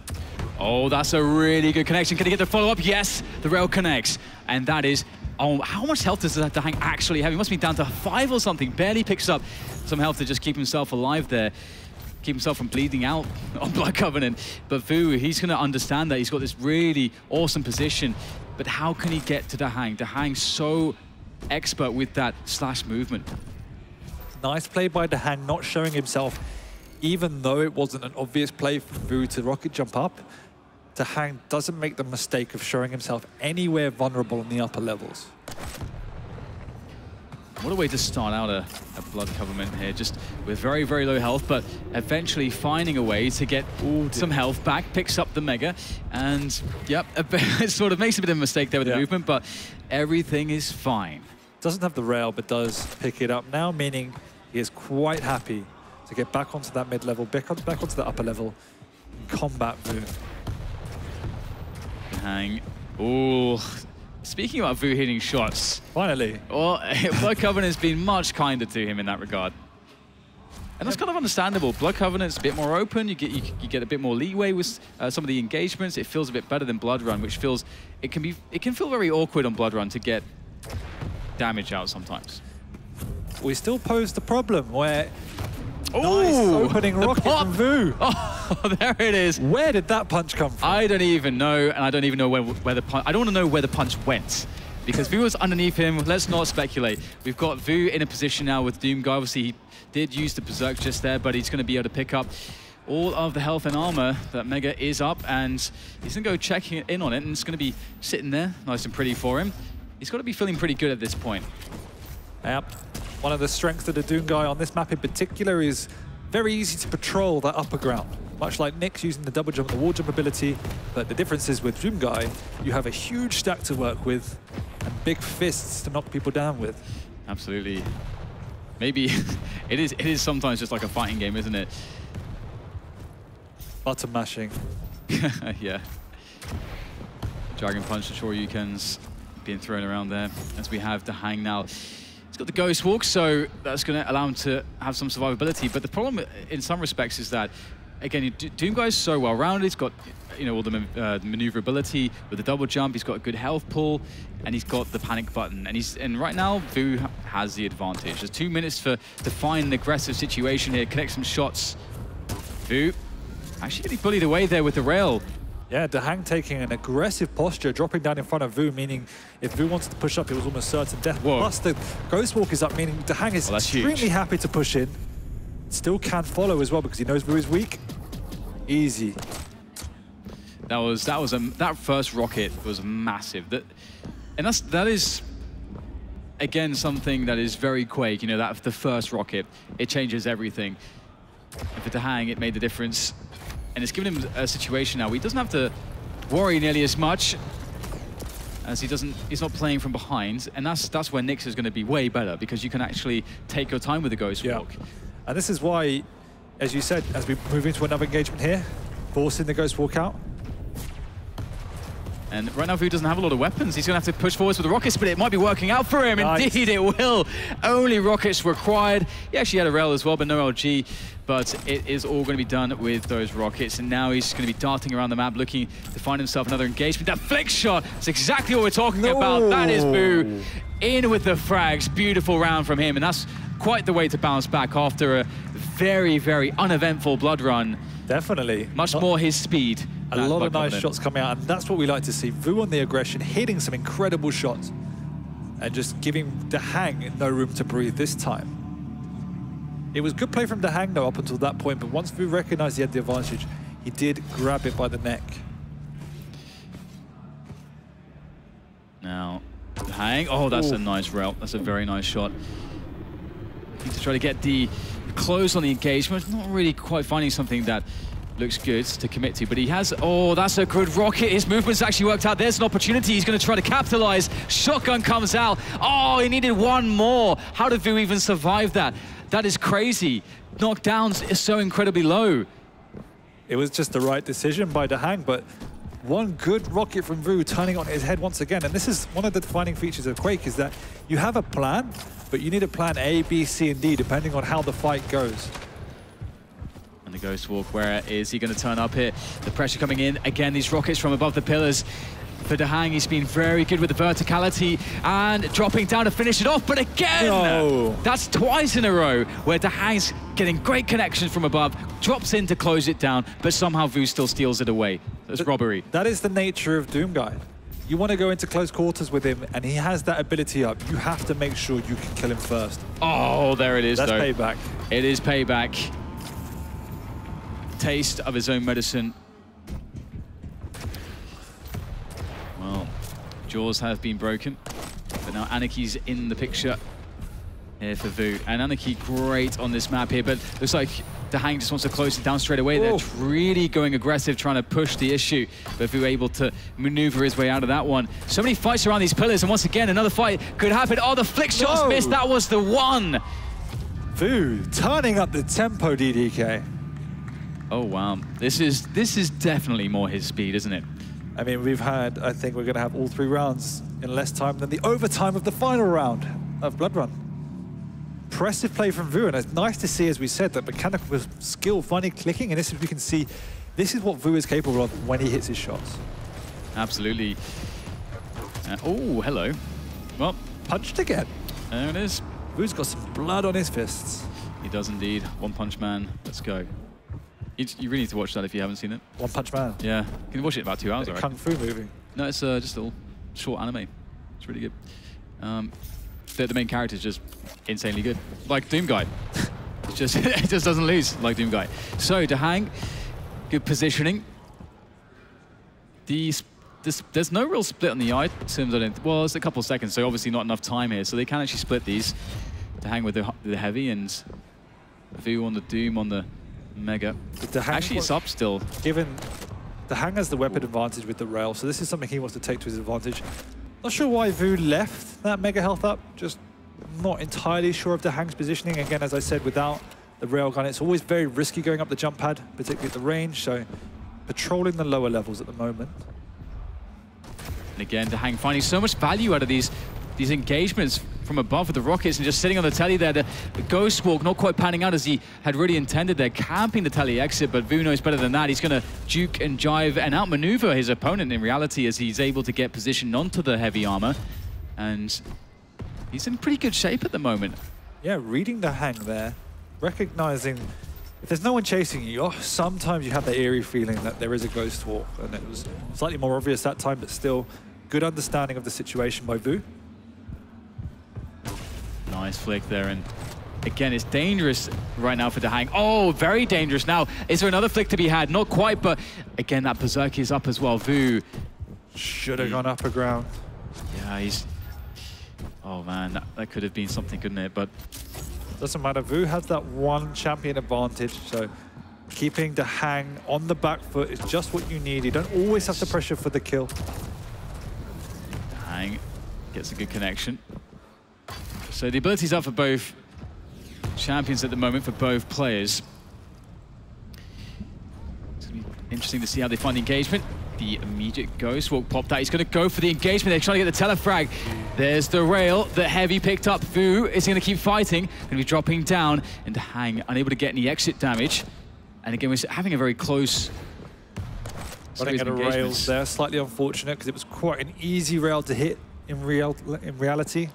Speaker 2: Oh, that's a really good connection. Can he get the follow-up? Yes, the rail connects. And that is... Oh, how much health does that DaHanG actually have? He must be down to 5 or something. Barely picks up some health to just keep himself alive there. Keep himself from bleeding out on Blood Covenant. But Vo, he's going to understand that. He's got this really awesome position. But how can he get to DaHanG? DaHanG's so expert with that slash movement.
Speaker 1: Nice play by DaHanG, not showing himself, even though it wasn't an obvious play for Vo to rocket jump up. DaHanG doesn't make the mistake of showing himself anywhere vulnerable in the upper levels.
Speaker 2: What a way to start out a Blood Covenant here, just with very, very low health, but eventually finding a way to get some health back, picks up the Mega, and yep, it sort of makes a bit of a mistake there with the movement, but everything is fine.
Speaker 1: Doesn't have the rail, but does pick it up now, meaning he is quite happy to get back onto that mid-level, back onto the upper level, and combat Vo.
Speaker 2: DaHanG. Ooh. Speaking about Vo hitting shots.
Speaker 1: Finally. Well,
Speaker 2: Blood Covenant's been much kinder to him in that regard. And that's kind of understandable. Blood Covenant's a bit more open. You get a bit more leeway with some of the engagements. It feels a bit better than Blood Run, which feels... It can feel very awkward on Blood Run to get damage out sometimes.
Speaker 1: We still pose the problem where... Nice opening rocket from Vo.
Speaker 2: Oh, there it is.
Speaker 1: Where did that punch come from?
Speaker 2: I don't even know, and I don't even know where the punch... I don't want to know where the punch went, because Vo was underneath him. Let's not speculate. We've got Vo in a position now with Doom Guy. Obviously, he did use the Berserk just there, but he's going to be able to pick up all of the health and armor. That Mega is up, and he's going to go checking in on it, and it's going to be sitting there, nice and pretty for him. He's got to be feeling pretty good at this point.
Speaker 1: Yep. One of the strengths of the Doom Guy on this map in particular is very easy to patrol that upper ground. Much like Nick's using the double jump and the wall jump ability, but the difference is with Doom Guy, you have a huge stack to work with and big fists to knock people down with.
Speaker 2: Absolutely. Maybe it is sometimes just like a fighting game, isn't it?
Speaker 1: Button mashing.
Speaker 2: Yeah. Dragon Punch, the Shoryukens being thrown around there, as we have DaHanG now. He's got the Ghost Walk, so that's going to allow him to have some survivability. But the problem, in some respects, is that, again, Doom Guy is so well-rounded. He's got, you know, all the maneuverability with the double jump. He's got a good health pull, and he's got the panic button. And right now, Vo has the advantage. There's 2 minutes to find an aggressive situation here, connect some shots. Vo actually getting bullied away there with the rail.
Speaker 1: Yeah, DaHanG taking an aggressive posture, dropping down in front of Vo, meaning if Vo wanted to push up, it was almost certain death.
Speaker 2: Whoa.
Speaker 1: Plus the Ghost Walk is up, meaning DaHanG is extremely happy to push in. Still can follow as well, because he knows Vo is weak. Easy.
Speaker 2: That first rocket was massive. That is again something that is very Quake. You know, that the first rocket, it changes everything. And for DaHanG, it made the difference. And it's given him a situation now where he doesn't have to worry nearly as much, as he's not playing from behind. And that's where Nyx is going to be way better, because you can actually take your time with the Ghost Walk.
Speaker 1: And this is why, as you said, as we move into another engagement here, forcing the Ghost Walk out.
Speaker 2: And right now, Vo doesn't have a lot of weapons. He's going to have to push forwards with the rockets, but it might be working out for him. Nice. Indeed, it will. Only rockets required. He actually had a rail as well, but no LG. But it is all going to be done with those rockets. And now he's going to be darting around the map, looking to find himself another engagement. That flick shot is exactly what we're talking about. That is Vo in with the frags. Beautiful round from him. And that's quite the way to bounce back after a very, very uneventful Blood Run.
Speaker 1: Definitely.
Speaker 2: Much more his speed.
Speaker 1: A lot of nice shots coming out, and that's what we like to see. Vo on the aggression, hitting some incredible shots, and just giving DaHanG no room to breathe this time. It was good play from DaHanG though up until that point, but once Vo recognized he had the advantage, he did grab it by the neck.
Speaker 2: Now, DaHanG, oh, that's a nice route. That's a very nice shot. Need to try to get the close on the engagement. Not really quite finding something that looks good to commit to, but he has, oh, that's a good rocket. His movement's actually worked out. There's an opportunity. He's going to try to capitalize. Shotgun comes out. Oh, he needed one more. How did Vo even survive that? That is crazy. Knockdowns is so incredibly low.
Speaker 1: It was just the right decision by DaHanG, but one good rocket from Vo turning on his head once again. And this is one of the defining features of Quake, is that you have a plan, but you need a plan A, B, C, and D, depending on how the fight goes.
Speaker 2: And the Ghost Walk, where is he going to turn up here? The pressure coming in. Again, these rockets from above the pillars. For DaHanG, he's been very good with the verticality and dropping down to finish it off. But again, that's twice in a row where DaHanG's getting great connections from above, drops in to close it down, but somehow Vo still steals it away. That's robbery.
Speaker 1: That is the nature of DoomGuy. You want to go into close quarters with him, and he has that ability up. You have to make sure you can kill him first.
Speaker 2: Oh, there it is,
Speaker 1: That's payback.
Speaker 2: It is payback. Taste of his own medicine. Well, jaws have been broken, but now Anaki's in the picture here for Vo. And Anaki great on this map here, but looks like DaHanG just wants to close it down straight away. They're really going aggressive, trying to push the issue, but Vo able to maneuver his way out of that one. So many fights around these pillars, and once again, another fight could happen. Oh, the flick shots missed. That was the one.
Speaker 1: Vo turning up the tempo, DDK.
Speaker 2: Oh, wow. This is definitely more his speed, isn't it?
Speaker 1: I mean, I think we're going to have all 3 rounds in less time than the overtime of the final round of Blood Run. Impressive play from Vo, and it's nice to see, as we said, that mechanical skill finally clicking, and this is, we can see, this is what Vo is capable of when he hits his shots.
Speaker 2: Absolutely. Oh, hello. Well,
Speaker 1: punched again.
Speaker 2: There it is.
Speaker 1: Vo's got some blood on his fists.
Speaker 2: He does indeed. One Punch Man. Let's go. You really need to watch that if you haven't seen it.
Speaker 1: One Punch Man?
Speaker 2: Yeah. You can watch it in about 2 hours, alright.
Speaker 1: Kung Fu movie.
Speaker 2: No, it's just a little short anime. It's really good. The main character is just insanely good. Like DoomGuy. It just doesn't lose like DoomGuy. So, DaHanG, good positioning. There's no real split on the items. Well, it's a couple of seconds, so obviously not enough time here. So they can actually split these. DaHanG with the heavy and Vo on the Doom on the Mega. Actually, it's up still.
Speaker 1: Given DaHanG has the weapon advantage with the rail, so this is something he wants to take to his advantage. Not sure why Vo left that Mega health up. Just not entirely sure of DaHanG's positioning. Again, as I said, without the rail gun, it's always very risky going up the jump pad, particularly at the range. So patrolling the lower levels at the moment.
Speaker 2: And again, DaHanG finding so much value out of these engagements from above with the rockets and just sitting on the telly there. The Ghost Walk not quite panning out as he had really intended there, camping the telly exit, but Vo knows better than that. He's going to juke and jive and outmaneuver his opponent in reality as he's able to get positioned onto the heavy armor. And he's in pretty good shape at the moment.
Speaker 1: Yeah, reading DaHanG there, recognizing if there's no one chasing you, sometimes you have that eerie feeling that there is a Ghost Walk, and it was slightly more obvious that time, but still good understanding of the situation by Vo.
Speaker 2: Nice flick there, and again, it's dangerous right now for DaHanG. Oh, very dangerous now. Is there another flick to be had? Not quite, but again, that Berserk is up as well. Vo
Speaker 1: should have gone upper ground.
Speaker 2: Yeah, he's... Oh man, that could have been something, couldn't it? But
Speaker 1: doesn't matter. Vo has that one champion advantage, so keeping DaHanG on the back foot is just what you need. You don't always have to pressure for the kill.
Speaker 2: DaHanG gets a good connection. So the ability's up for both champions at the moment, for both players. It's going to be interesting to see how they find the engagement. The immediate Ghost Walk popped out. He's going to go for the engagement. They're trying to get the telefrag. There's the rail that Heavy picked up. Vo is going to keep fighting. Going to be dropping down, and DaHanG unable to get any exit damage. And again, we're having a very close
Speaker 1: running out of rails there. Slightly unfortunate because it was quite an easy rail to hit in reality.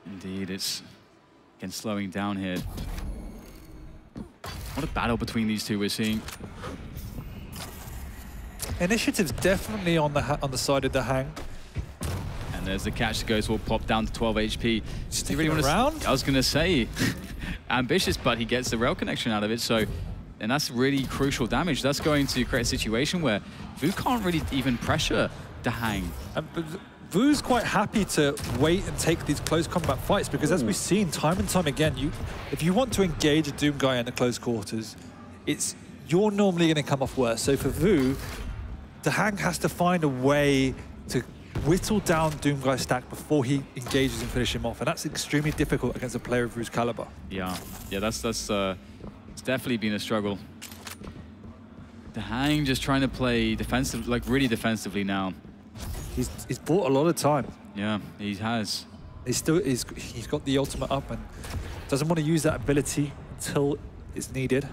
Speaker 2: Indeed, it's again slowing down here. What a battle between these two we're seeing.
Speaker 1: Initiative's definitely on the side of DaHanG.
Speaker 2: And there's the catch. The Ghost will pop down to 12 HP.
Speaker 1: Sticking really around?
Speaker 2: I was going to say, ambitious, but he gets the rail connection out of it. So, and that's really crucial damage. That's going to create a situation where Vo can't really even pressure DaHanG.
Speaker 1: Vo's quite happy to wait and take these close combat fights because, as we've seen time and time again, if you want to engage a Doom guy in the close quarters, you're normally going to come off worse. So for Vo, DaHanG has to find a way to whittle down Doom guy's stack before he engages and finishes him off, and that's extremely difficult against a player of Vo's caliber.
Speaker 2: Yeah, that's it's definitely been a struggle. DaHanG just trying to play defensive, like really defensively now.
Speaker 1: He's bought a lot of time.
Speaker 2: Yeah, he has.
Speaker 1: He's got the ultimate up and doesn't want to use that ability until it's needed.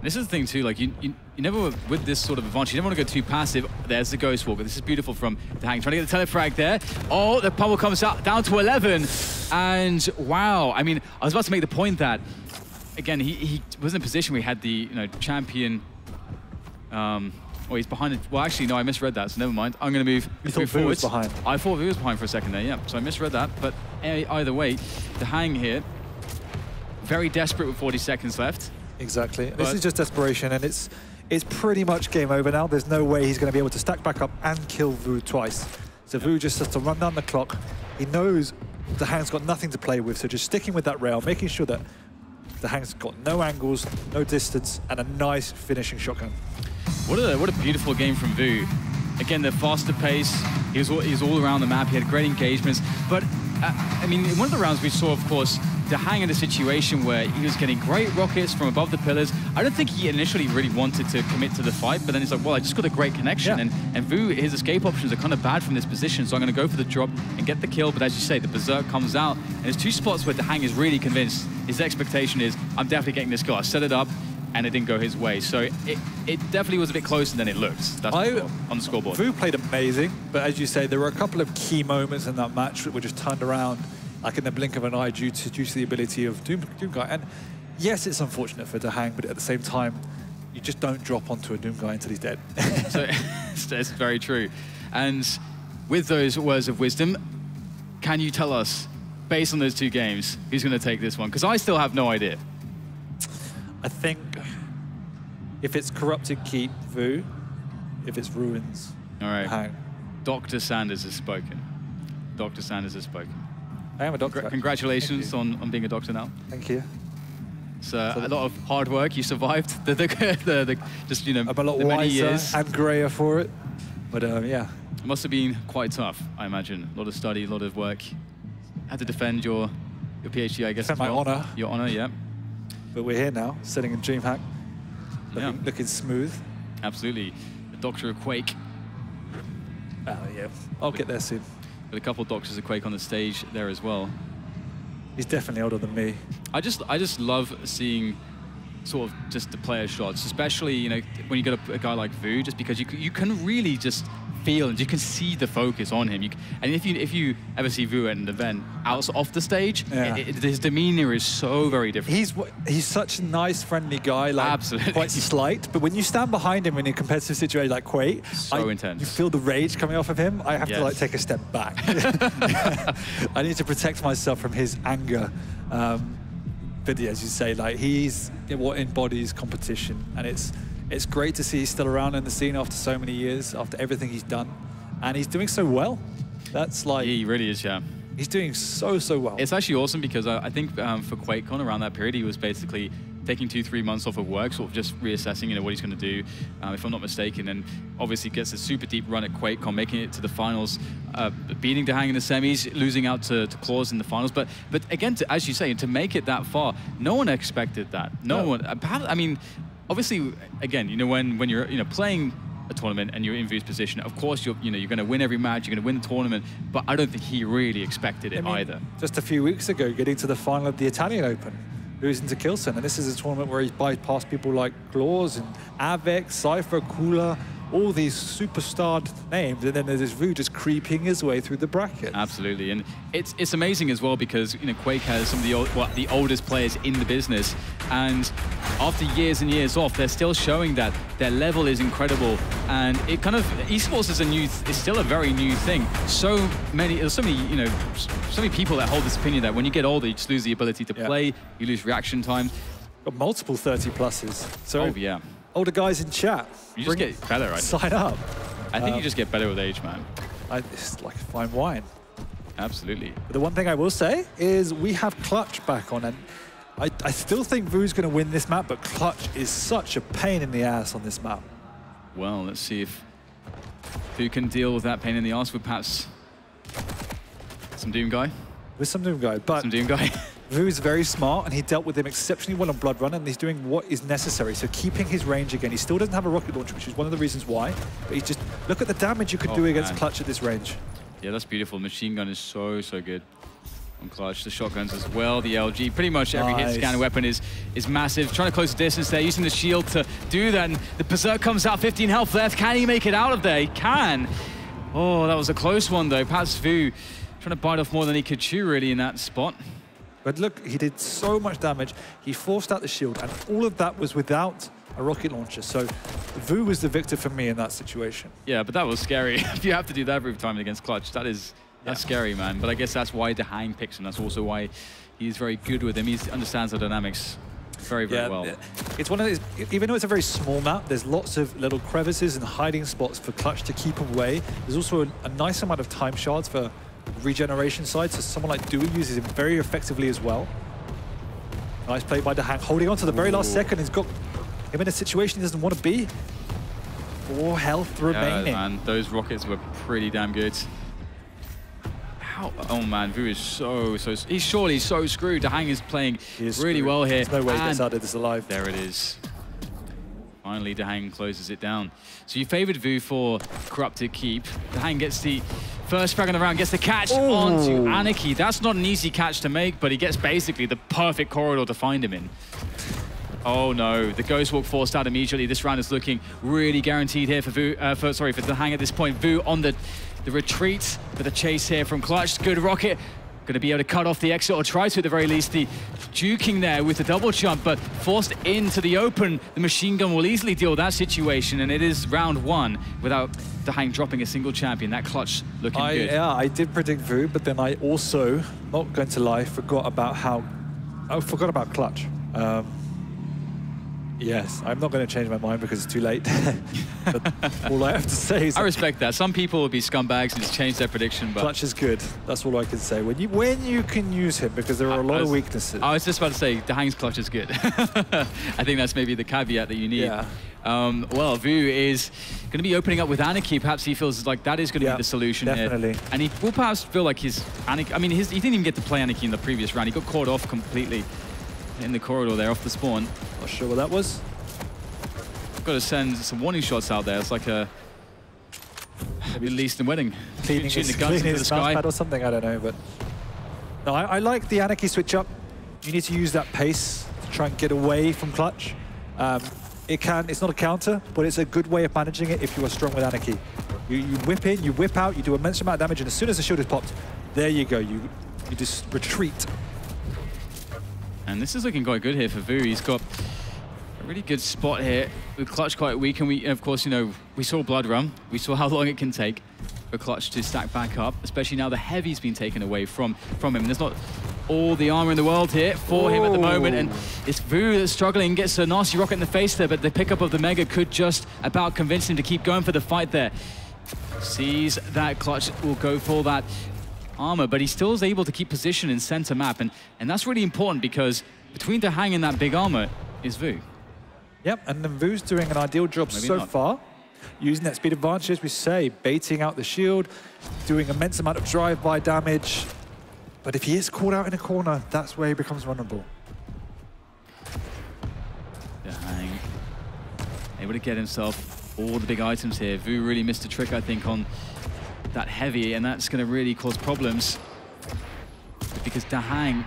Speaker 2: This is the thing too, like you never, with this sort of advantage, you never want to go too passive. There's the Ghost Walker. This is beautiful from DaHanG, trying to get the telefrag there. Oh, the pummel comes out down to 11. And wow, I mean, I was about to make the point that, again, he was in a position where he had the champion, well, he's behind it. Well, actually, no, I misread that, so never mind. I'm going to move forward.
Speaker 1: Behind.
Speaker 2: I thought Vo was behind for a second there, yeah. So I misread that. But either way, DaHanG here, very desperate with 40 seconds left.
Speaker 1: Exactly. This is just desperation, and it's pretty much game over now. There's no way he's going to be able to stack back up and kill Vo twice. So Vo just has to run down the clock. He knows DaHanG's got nothing to play with, so just sticking with that rail, making sure that DaHanG's got no angles, no distance, and a nice finishing shotgun.
Speaker 2: What a beautiful game from Vo. Again, the faster pace. He was all around the map. He had great engagements. But I mean, in one of the rounds we saw, of course, DaHanG in a situation where he was getting great rockets from above the pillars. I don't think he initially really wanted to commit to the fight, but then he's like, well, I just got a great connection. Yeah. And Vo, his escape options are kind of bad from this position, so I'm going to go for the drop and get the kill. But as you say, the Berserk comes out, and there's two spots where DaHanG is really convinced. His expectation is, I'm definitely getting this goal. I set it up, and it didn't go his way. So it definitely was a bit closer than it looked. That's on the scoreboard.
Speaker 1: Vo played amazing, but as you say, there were a couple of key moments in that match that were just turned around like in the blink of an eye due to the ability of Doom guy. And yes, it's unfortunate for DaHanG, but at the same time, you just don't drop onto a Doom guy until he's dead.
Speaker 2: So it's very true. And with those words of wisdom, can you tell us, based on those two games, who's going to take this one? Because I still have no idea.
Speaker 1: I think if it's corrupted, keep Vo. If it's ruins,
Speaker 2: all right.
Speaker 1: DaHanG.
Speaker 2: Dr. Sanders has spoken. Dr. Sanders has spoken.
Speaker 1: I am a doctor.
Speaker 2: Congratulations on being a doctor now.
Speaker 1: Thank you.
Speaker 2: It's a lot of hard work. You survived just
Speaker 1: I'm a lot
Speaker 2: the many
Speaker 1: wiser
Speaker 2: years.
Speaker 1: and grayer for it. But yeah.
Speaker 2: It must have been quite tough, I imagine. A lot of study, a lot of work. Had to defend your PhD, I guess.
Speaker 1: Defend my honor.
Speaker 2: Your honor, yeah.
Speaker 1: But we're here now, sitting in DreamHack, looking smooth.
Speaker 2: Absolutely. The doctor of Quake.
Speaker 1: Yeah, I'll get there soon.
Speaker 2: With a couple of doctors of Quake on the stage there as well.
Speaker 1: He's definitely older than me.
Speaker 2: I just love seeing sort of just the player shots, especially when you get a guy like Vo, just because you can really just feel and you can see the focus on him. And if you ever see Vo at an event off the stage, his demeanor is so very different.
Speaker 1: He's such a nice, friendly guy, like
Speaker 2: absolutely
Speaker 1: quite slight. But when you stand behind him in a competitive situation like Quake,
Speaker 2: so intense.
Speaker 1: You feel the rage coming off of him. I have to like take a step back. I need to protect myself from his anger. But as you say, like he's what embodies competition, and it's great to see he's still around in the scene after so many years, after everything he's done, and he's doing so well. That's like
Speaker 2: he really is, yeah.
Speaker 1: He's doing so well.
Speaker 2: It's actually awesome because I think for QuakeCon around that period, he was basically taking 2-3 months off of work, sort of just reassessing, what he's going to do, if I'm not mistaken, and obviously gets a super deep run at QuakeCon, making it to the finals, beating DaHanG in the semis, losing out to Claws in the finals. But again, as you say, to make it that far, no one expected that. No one. I mean, obviously, again, when you're playing a tournament and you're in Vo's position, of course you're going to win every match, you're going to win the tournament, but I don't think he really expected it either.
Speaker 1: Just a few weeks ago, getting to the final of the Italian Open, losing to Kilson, and this is a tournament where he's bypassed people like Claws and Avex, Cypher, Kula, all these superstar names, and then there's this Vo just creeping his way through the bracket.
Speaker 2: Absolutely, and it's amazing as well because Quake has some of the oldest players in the business, and after years and years off, they're still showing that their level is incredible, and it kind of esports is still a very new thing. So many people that hold this opinion that when you get older, you just lose the ability to play, you lose reaction time.
Speaker 1: Got multiple 30 pluses. So
Speaker 2: oh yeah.
Speaker 1: Older guys in chat,
Speaker 2: you just get better, right?
Speaker 1: Sign up.
Speaker 2: I think you just get better with age, man.
Speaker 1: It's like fine wine.
Speaker 2: Absolutely.
Speaker 1: But the one thing I will say is we have Clutch back on, and I still think Vo's going to win this map, but Clutch is such a pain in the ass on this map.
Speaker 2: Well, let's see if Vo can deal with that pain in the ass with perhaps some Doom Guy.
Speaker 1: With some Doom Guy, but...
Speaker 2: Some Doom Guy.
Speaker 1: Vo is very smart, and he dealt with him exceptionally well on Blood Run, and he's doing what is necessary. So keeping his range again. He still doesn't have a rocket launcher, which is one of the reasons why. But he's just, look at the damage you could do against Clutch at this range.
Speaker 2: Yeah, that's beautiful. Machine gun is so good on Clutch. The shotguns as well, the LG. Pretty much every hit scan weapon is massive. Trying to close the distance there, using the shield to do that. And the Berserk comes out, 15 health left. Can he make it out of there? He can. Oh, that was a close one, though. Perhaps Vo trying to bite off more than he could chew, really, in that spot.
Speaker 1: But look, he did so much damage. He forced out the shield, and all of that was without a rocket launcher. So Vo was the victor for me in that situation.
Speaker 2: Yeah, but that was scary. If you have to do that every time against Clutch, that's scary, man. But I guess that's why DaHanG picks him. That's also why he's very good with him. He understands the dynamics very well.
Speaker 1: It's one of these, even though it's a very small map, there's lots of little crevices and hiding spots for Clutch to keep away. There's also a nice amount of time shards for regeneration side, so someone like Dewey uses him very effectively as well. Nice play by DaHanG, holding on to the very last second. He's got him in a situation he doesn't want to be. 4 health remaining.
Speaker 2: Man, those rockets were pretty damn good. How? Oh man, Vo is he's surely so screwed. DaHanG is playing really well here.
Speaker 1: There's no way he gets out of this alive.
Speaker 2: There it is. Finally, DaHanG closes it down. So you favored Vo for corrupted keep. DaHanG gets the first frag on the round, gets the catch onto Anarchy. That's not an easy catch to make, but he gets basically the perfect corridor to find him in. Oh no, the Ghost Walk forced out immediately. This round is looking really guaranteed here for DaHanG at this point. Vo on the retreat, but the chase here from Clutch. Good rocket. Going to be able to cut off the exit, or try to at the very least. The juking there with the double jump, but forced into the open. The machine gun will easily deal with that situation, and it is round 1 without DaHanG dropping a single champion. That Clutch looking good.
Speaker 1: Yeah, I did predict Vo, but then I also, not going to lie, forgot about Clutch. Yes, I'm not going to change my mind because it's too late. But all I have to say is...
Speaker 2: I respect that. Some people will be scumbags and just change their prediction, but...
Speaker 1: Clutch is good. That's all I can say. When you can use him, because there are a lot of weaknesses.
Speaker 2: I was just about to say, DaHanG's Clutch is good. I think that's maybe the caveat that you need.
Speaker 1: Yeah.
Speaker 2: Well, Vo is going to be opening up with Anarchy. Perhaps he feels like that is going to be the solution
Speaker 1: definitely.
Speaker 2: Here. And he will perhaps feel like his Anarchy... I mean, he didn't even get to play Anarchy in the previous round. He got caught off completely in the corridor there off the spawn.
Speaker 1: Not sure what that was.
Speaker 2: Got to send some warning shots out there. It's like a Middle Eastern wedding.
Speaker 1: Shooting the guns into the sky or something. I don't know, but no, I like the Anarchy switch up. You need to use that pace to try and get away from Clutch. It's not a counter, but it's a good way of managing it if you are strong with Anarchy. You whip in, you whip out, you do immense amount of damage, and as soon as the shield is popped, there you go. You just retreat.
Speaker 2: And this is looking quite good here for Vo. He's got a really good spot here with Clutch quite weak, and of course, we saw Blood Run. We saw how long it can take for Clutch to stack back up, especially now the heavy's been taken away from him. And there's not all the armor in the world here for him at the moment, and it's Vo that's struggling, gets a nasty rocket in the face there, but the pickup of the Mega could just about convince him to keep going for the fight there. Sees that Clutch will go for that armor, but he still is able to keep position in center map, and that's really important because between DaHanG and that big armor is Vo.
Speaker 1: Yep, and then Vo's doing an ideal job so far, using that speed advantage, as we say, baiting out the shield, doing immense amount of drive-by damage. But if he is caught out in a corner, that's where he becomes vulnerable.
Speaker 2: DaHanG able to get himself all the big items here. Vo really missed a trick, I think, on that heavy, and that's going to really cause problems because DaHanG,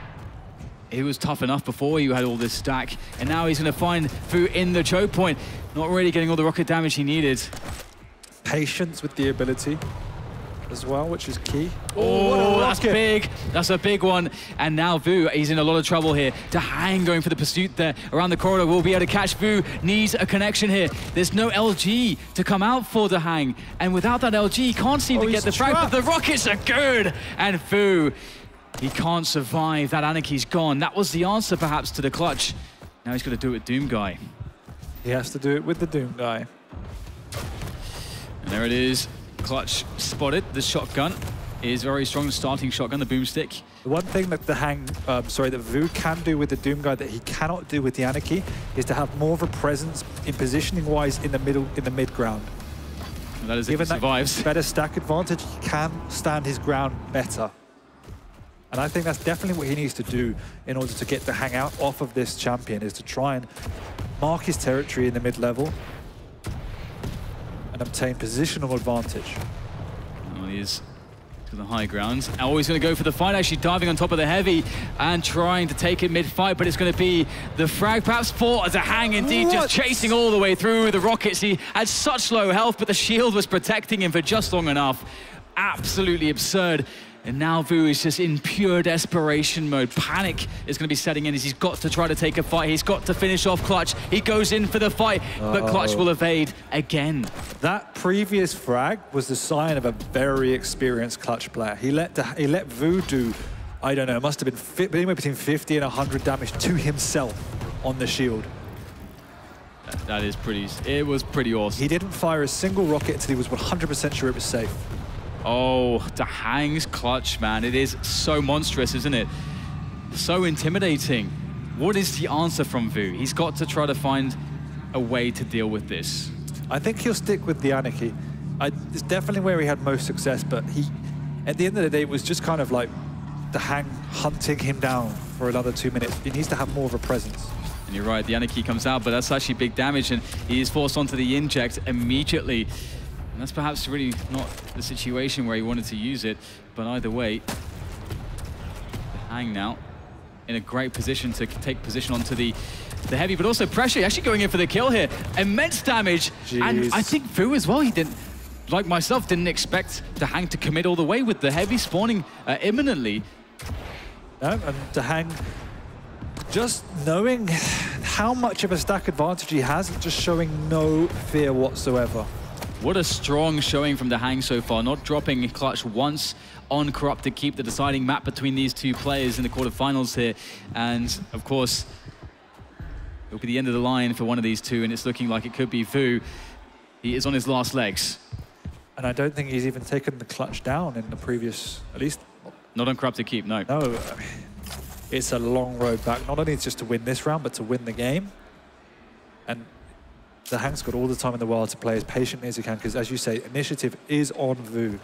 Speaker 2: he was tough enough before you had all this stack, and now he's going to find Vo in the choke point, not really getting all the rocket damage he needed.
Speaker 1: patience with the ability as well, which is key.
Speaker 2: Oh, that's big. That's a big one. And now Vo, he's in a lot of trouble here. DaHanG going for the pursuit there around the corridor. Will be able to catch Vo. Needs a connection here. There's no LG to come out for DaHanG. And without that LG, he can't seem to get the frag, but the rockets are good. And Vo, he can't survive. That Anarchy's gone. That was the answer, perhaps, to the clutch. Now he's got to do it with Doom Guy.
Speaker 1: He has to do it with the Doom Guy.
Speaker 2: And there it is. Clutch spotted. The shotgun is very strong. The starting shotgun, the boomstick.
Speaker 1: The one thing that that Vo can do with the Doom Guy that he cannot do with the Anarchy is to have more of a presence in positioning-wise in the mid ground.
Speaker 2: And that is if he survives.
Speaker 1: Better stack advantage, he can stand his ground better. And I think that's definitely what he needs to do in order to get the DaHanG out off of this champion, is to try and mark his territory in the mid-level and obtain positional advantage.
Speaker 2: Well, he is to the high ground. Oh, he's going to go for the fight, actually diving on top of the heavy and trying to take it mid-fight, but it's going to be the frag, perhaps for DaHanG indeed, just chasing all the way through the rockets. He had such low health, but the shield was protecting him for just long enough. Absolutely absurd. And now Vo is just in pure desperation mode. Panic is going to be setting in as he's got to try to take a fight. He's got to finish off Clutch. He goes in for the fight, but Clutch will evade again.
Speaker 1: That previous frag was the sign of a very experienced Clutch player. He let Vo do, I don't know, it must have been anywhere between 50 and 100 damage to himself on the shield.
Speaker 2: That is pretty, it was pretty awesome.
Speaker 1: He didn't fire a single rocket until he was 100% sure it was safe.
Speaker 2: Oh, DaHanG's clutch, man. It is so monstrous, isn't it? So intimidating. What is the answer from Vo? He's got to try to find a way to deal with this.
Speaker 1: I think he'll stick with the Anarchy. It's definitely where he had most success, but at the end of the day, it was just kind of like DaHanG hunting him down for another 2 minutes. He needs to have more of a presence.
Speaker 2: And you're right, the Anarchy comes out, but that's actually big damage, and he is forced onto the inject immediately. And that's perhaps really not the situation where he wanted to use it, but either way, DaHanG now in a great position to take position onto the heavy, but also pressure, actually going in for the kill here. Immense damage.
Speaker 1: Jeez.
Speaker 2: And I think Vo as well, he didn't, like myself, didn't expect DaHanG to commit all the way with the heavy spawning imminently.
Speaker 1: No, and DaHanG, just knowing how much of a stack advantage he has, just showing no fear whatsoever.
Speaker 2: What a strong showing from DaHanG so far, not dropping Clutch once on Corrupt to keep the deciding map between these two players in the quarterfinals here. And of course, it'll be the end of the line for one of these two, and it's looking like it could be Vo. He is on his last legs.
Speaker 1: And I don't think he's even taken the Clutch down in the previous, at least.
Speaker 2: Not on Corrupt to keep, no.
Speaker 1: No, I mean, it's a long road back. Not only just to win this round, but to win the game. And DaHanG's got all the time in the world to play as patiently as he can, because as you say, initiative is on Vo.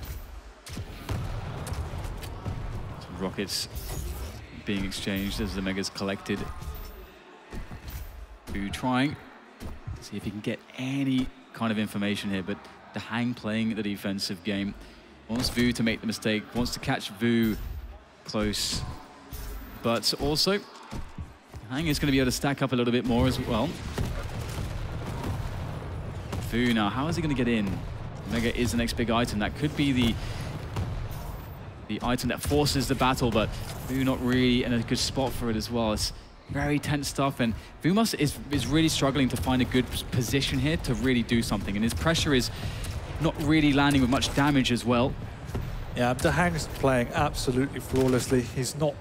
Speaker 2: Rockets being exchanged as the Mega's collected. Vo trying to see if he can get any kind of information here, but DaHanG playing the defensive game. Wants Vo to make the mistake, wants to catch Vo close, but also DaHanG is going to be able to stack up a little bit more as well. Vo now, how is he going to get in? Mega is the next big item. That could be the item that forces the battle, but Vo not really in a good spot for it as well. It's very tense stuff, and Vo is really struggling to find a good position here to really do something, and his pressure is not really landing with much damage as well.
Speaker 1: Yeah, DaHanG's playing absolutely flawlessly. He's not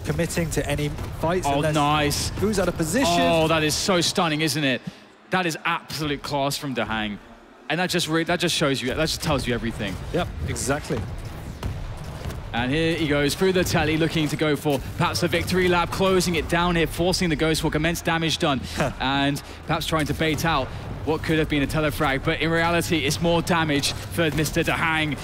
Speaker 1: committing to any fights.
Speaker 2: Oh, nice.
Speaker 1: Vo's out of position.
Speaker 2: Oh, that is so stunning, isn't it? That is absolute class from DaHanG. And that just shows you, that just tells you everything.
Speaker 1: Yep, exactly.
Speaker 2: And here he goes through the telly, looking to go for perhaps a victory lap, closing it down here, forcing the Ghost Walk, immense damage done, and perhaps trying to bait out what could have been a telefrag, but in reality, it's more damage for Mr. DaHanG.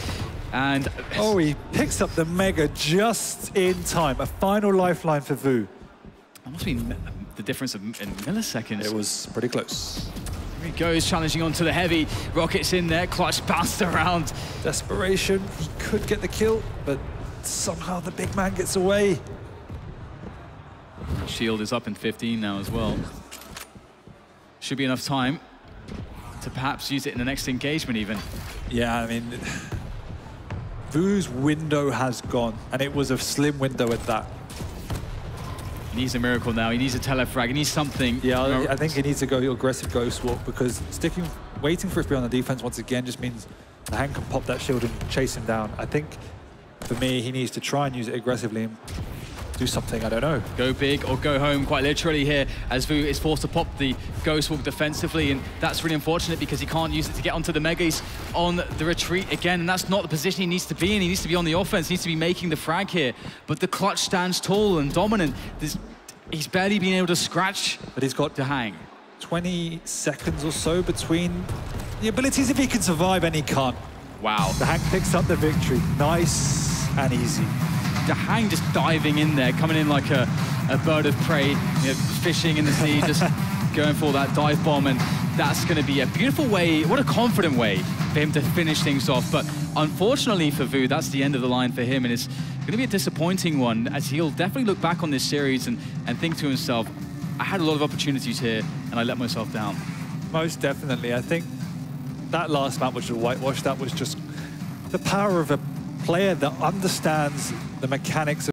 Speaker 2: And
Speaker 1: oh, he picks up the Mega just in time. A final lifeline for Vo.
Speaker 2: That must be the difference in milliseconds.
Speaker 1: It was pretty close.
Speaker 2: Here he goes, challenging onto the heavy. Rockets in there, Clutch bounced around.
Speaker 1: Desperation, he could get the kill, but somehow the big man gets away.
Speaker 2: Shield is up in 15 now as well. Should be enough time to perhaps use it in the next engagement even.
Speaker 1: Yeah, I mean, Vo's window has gone, and it was a slim window at that.
Speaker 2: He needs a miracle now. He needs a telefrag. He needs something.
Speaker 1: Yeah, I think he needs to go aggressive ghost walk, because waiting for it to be on the defense once again just means DaHanG can pop that shield and chase him down. I think, for me, he needs to try and use it aggressively and do something, I don't know.
Speaker 2: Go big or go home, quite literally here, as Vo is forced to pop the ghost walk defensively, and that's really unfortunate because he can't use it to get onto the Mega. He's on the retreat again, and that's not the position he needs to be in. He needs to be on the offense, he needs to be making the frag here, but the clutch stands tall and dominant. He's barely been able to scratch,
Speaker 1: but he's got
Speaker 2: DaHanG.
Speaker 1: 20 seconds or so between the abilities if he can survive, and he can't.
Speaker 2: Wow.
Speaker 1: DaHanG picks up the victory. Nice and easy.
Speaker 2: DaHanG just diving in there, coming in like a bird of prey, you know, fishing in the sea, just going for that dive bomb, and that's going to be a beautiful way, what a confident way for him to finish things off. But unfortunately for Vo, that's the end of the line for him, and it's going to be a disappointing one, as he'll definitely look back on this series and think to himself, I had a lot of opportunities here, and I let myself down.
Speaker 1: Most definitely. I think that last map was a whitewash. That was just the power of a player that understands the mechanics of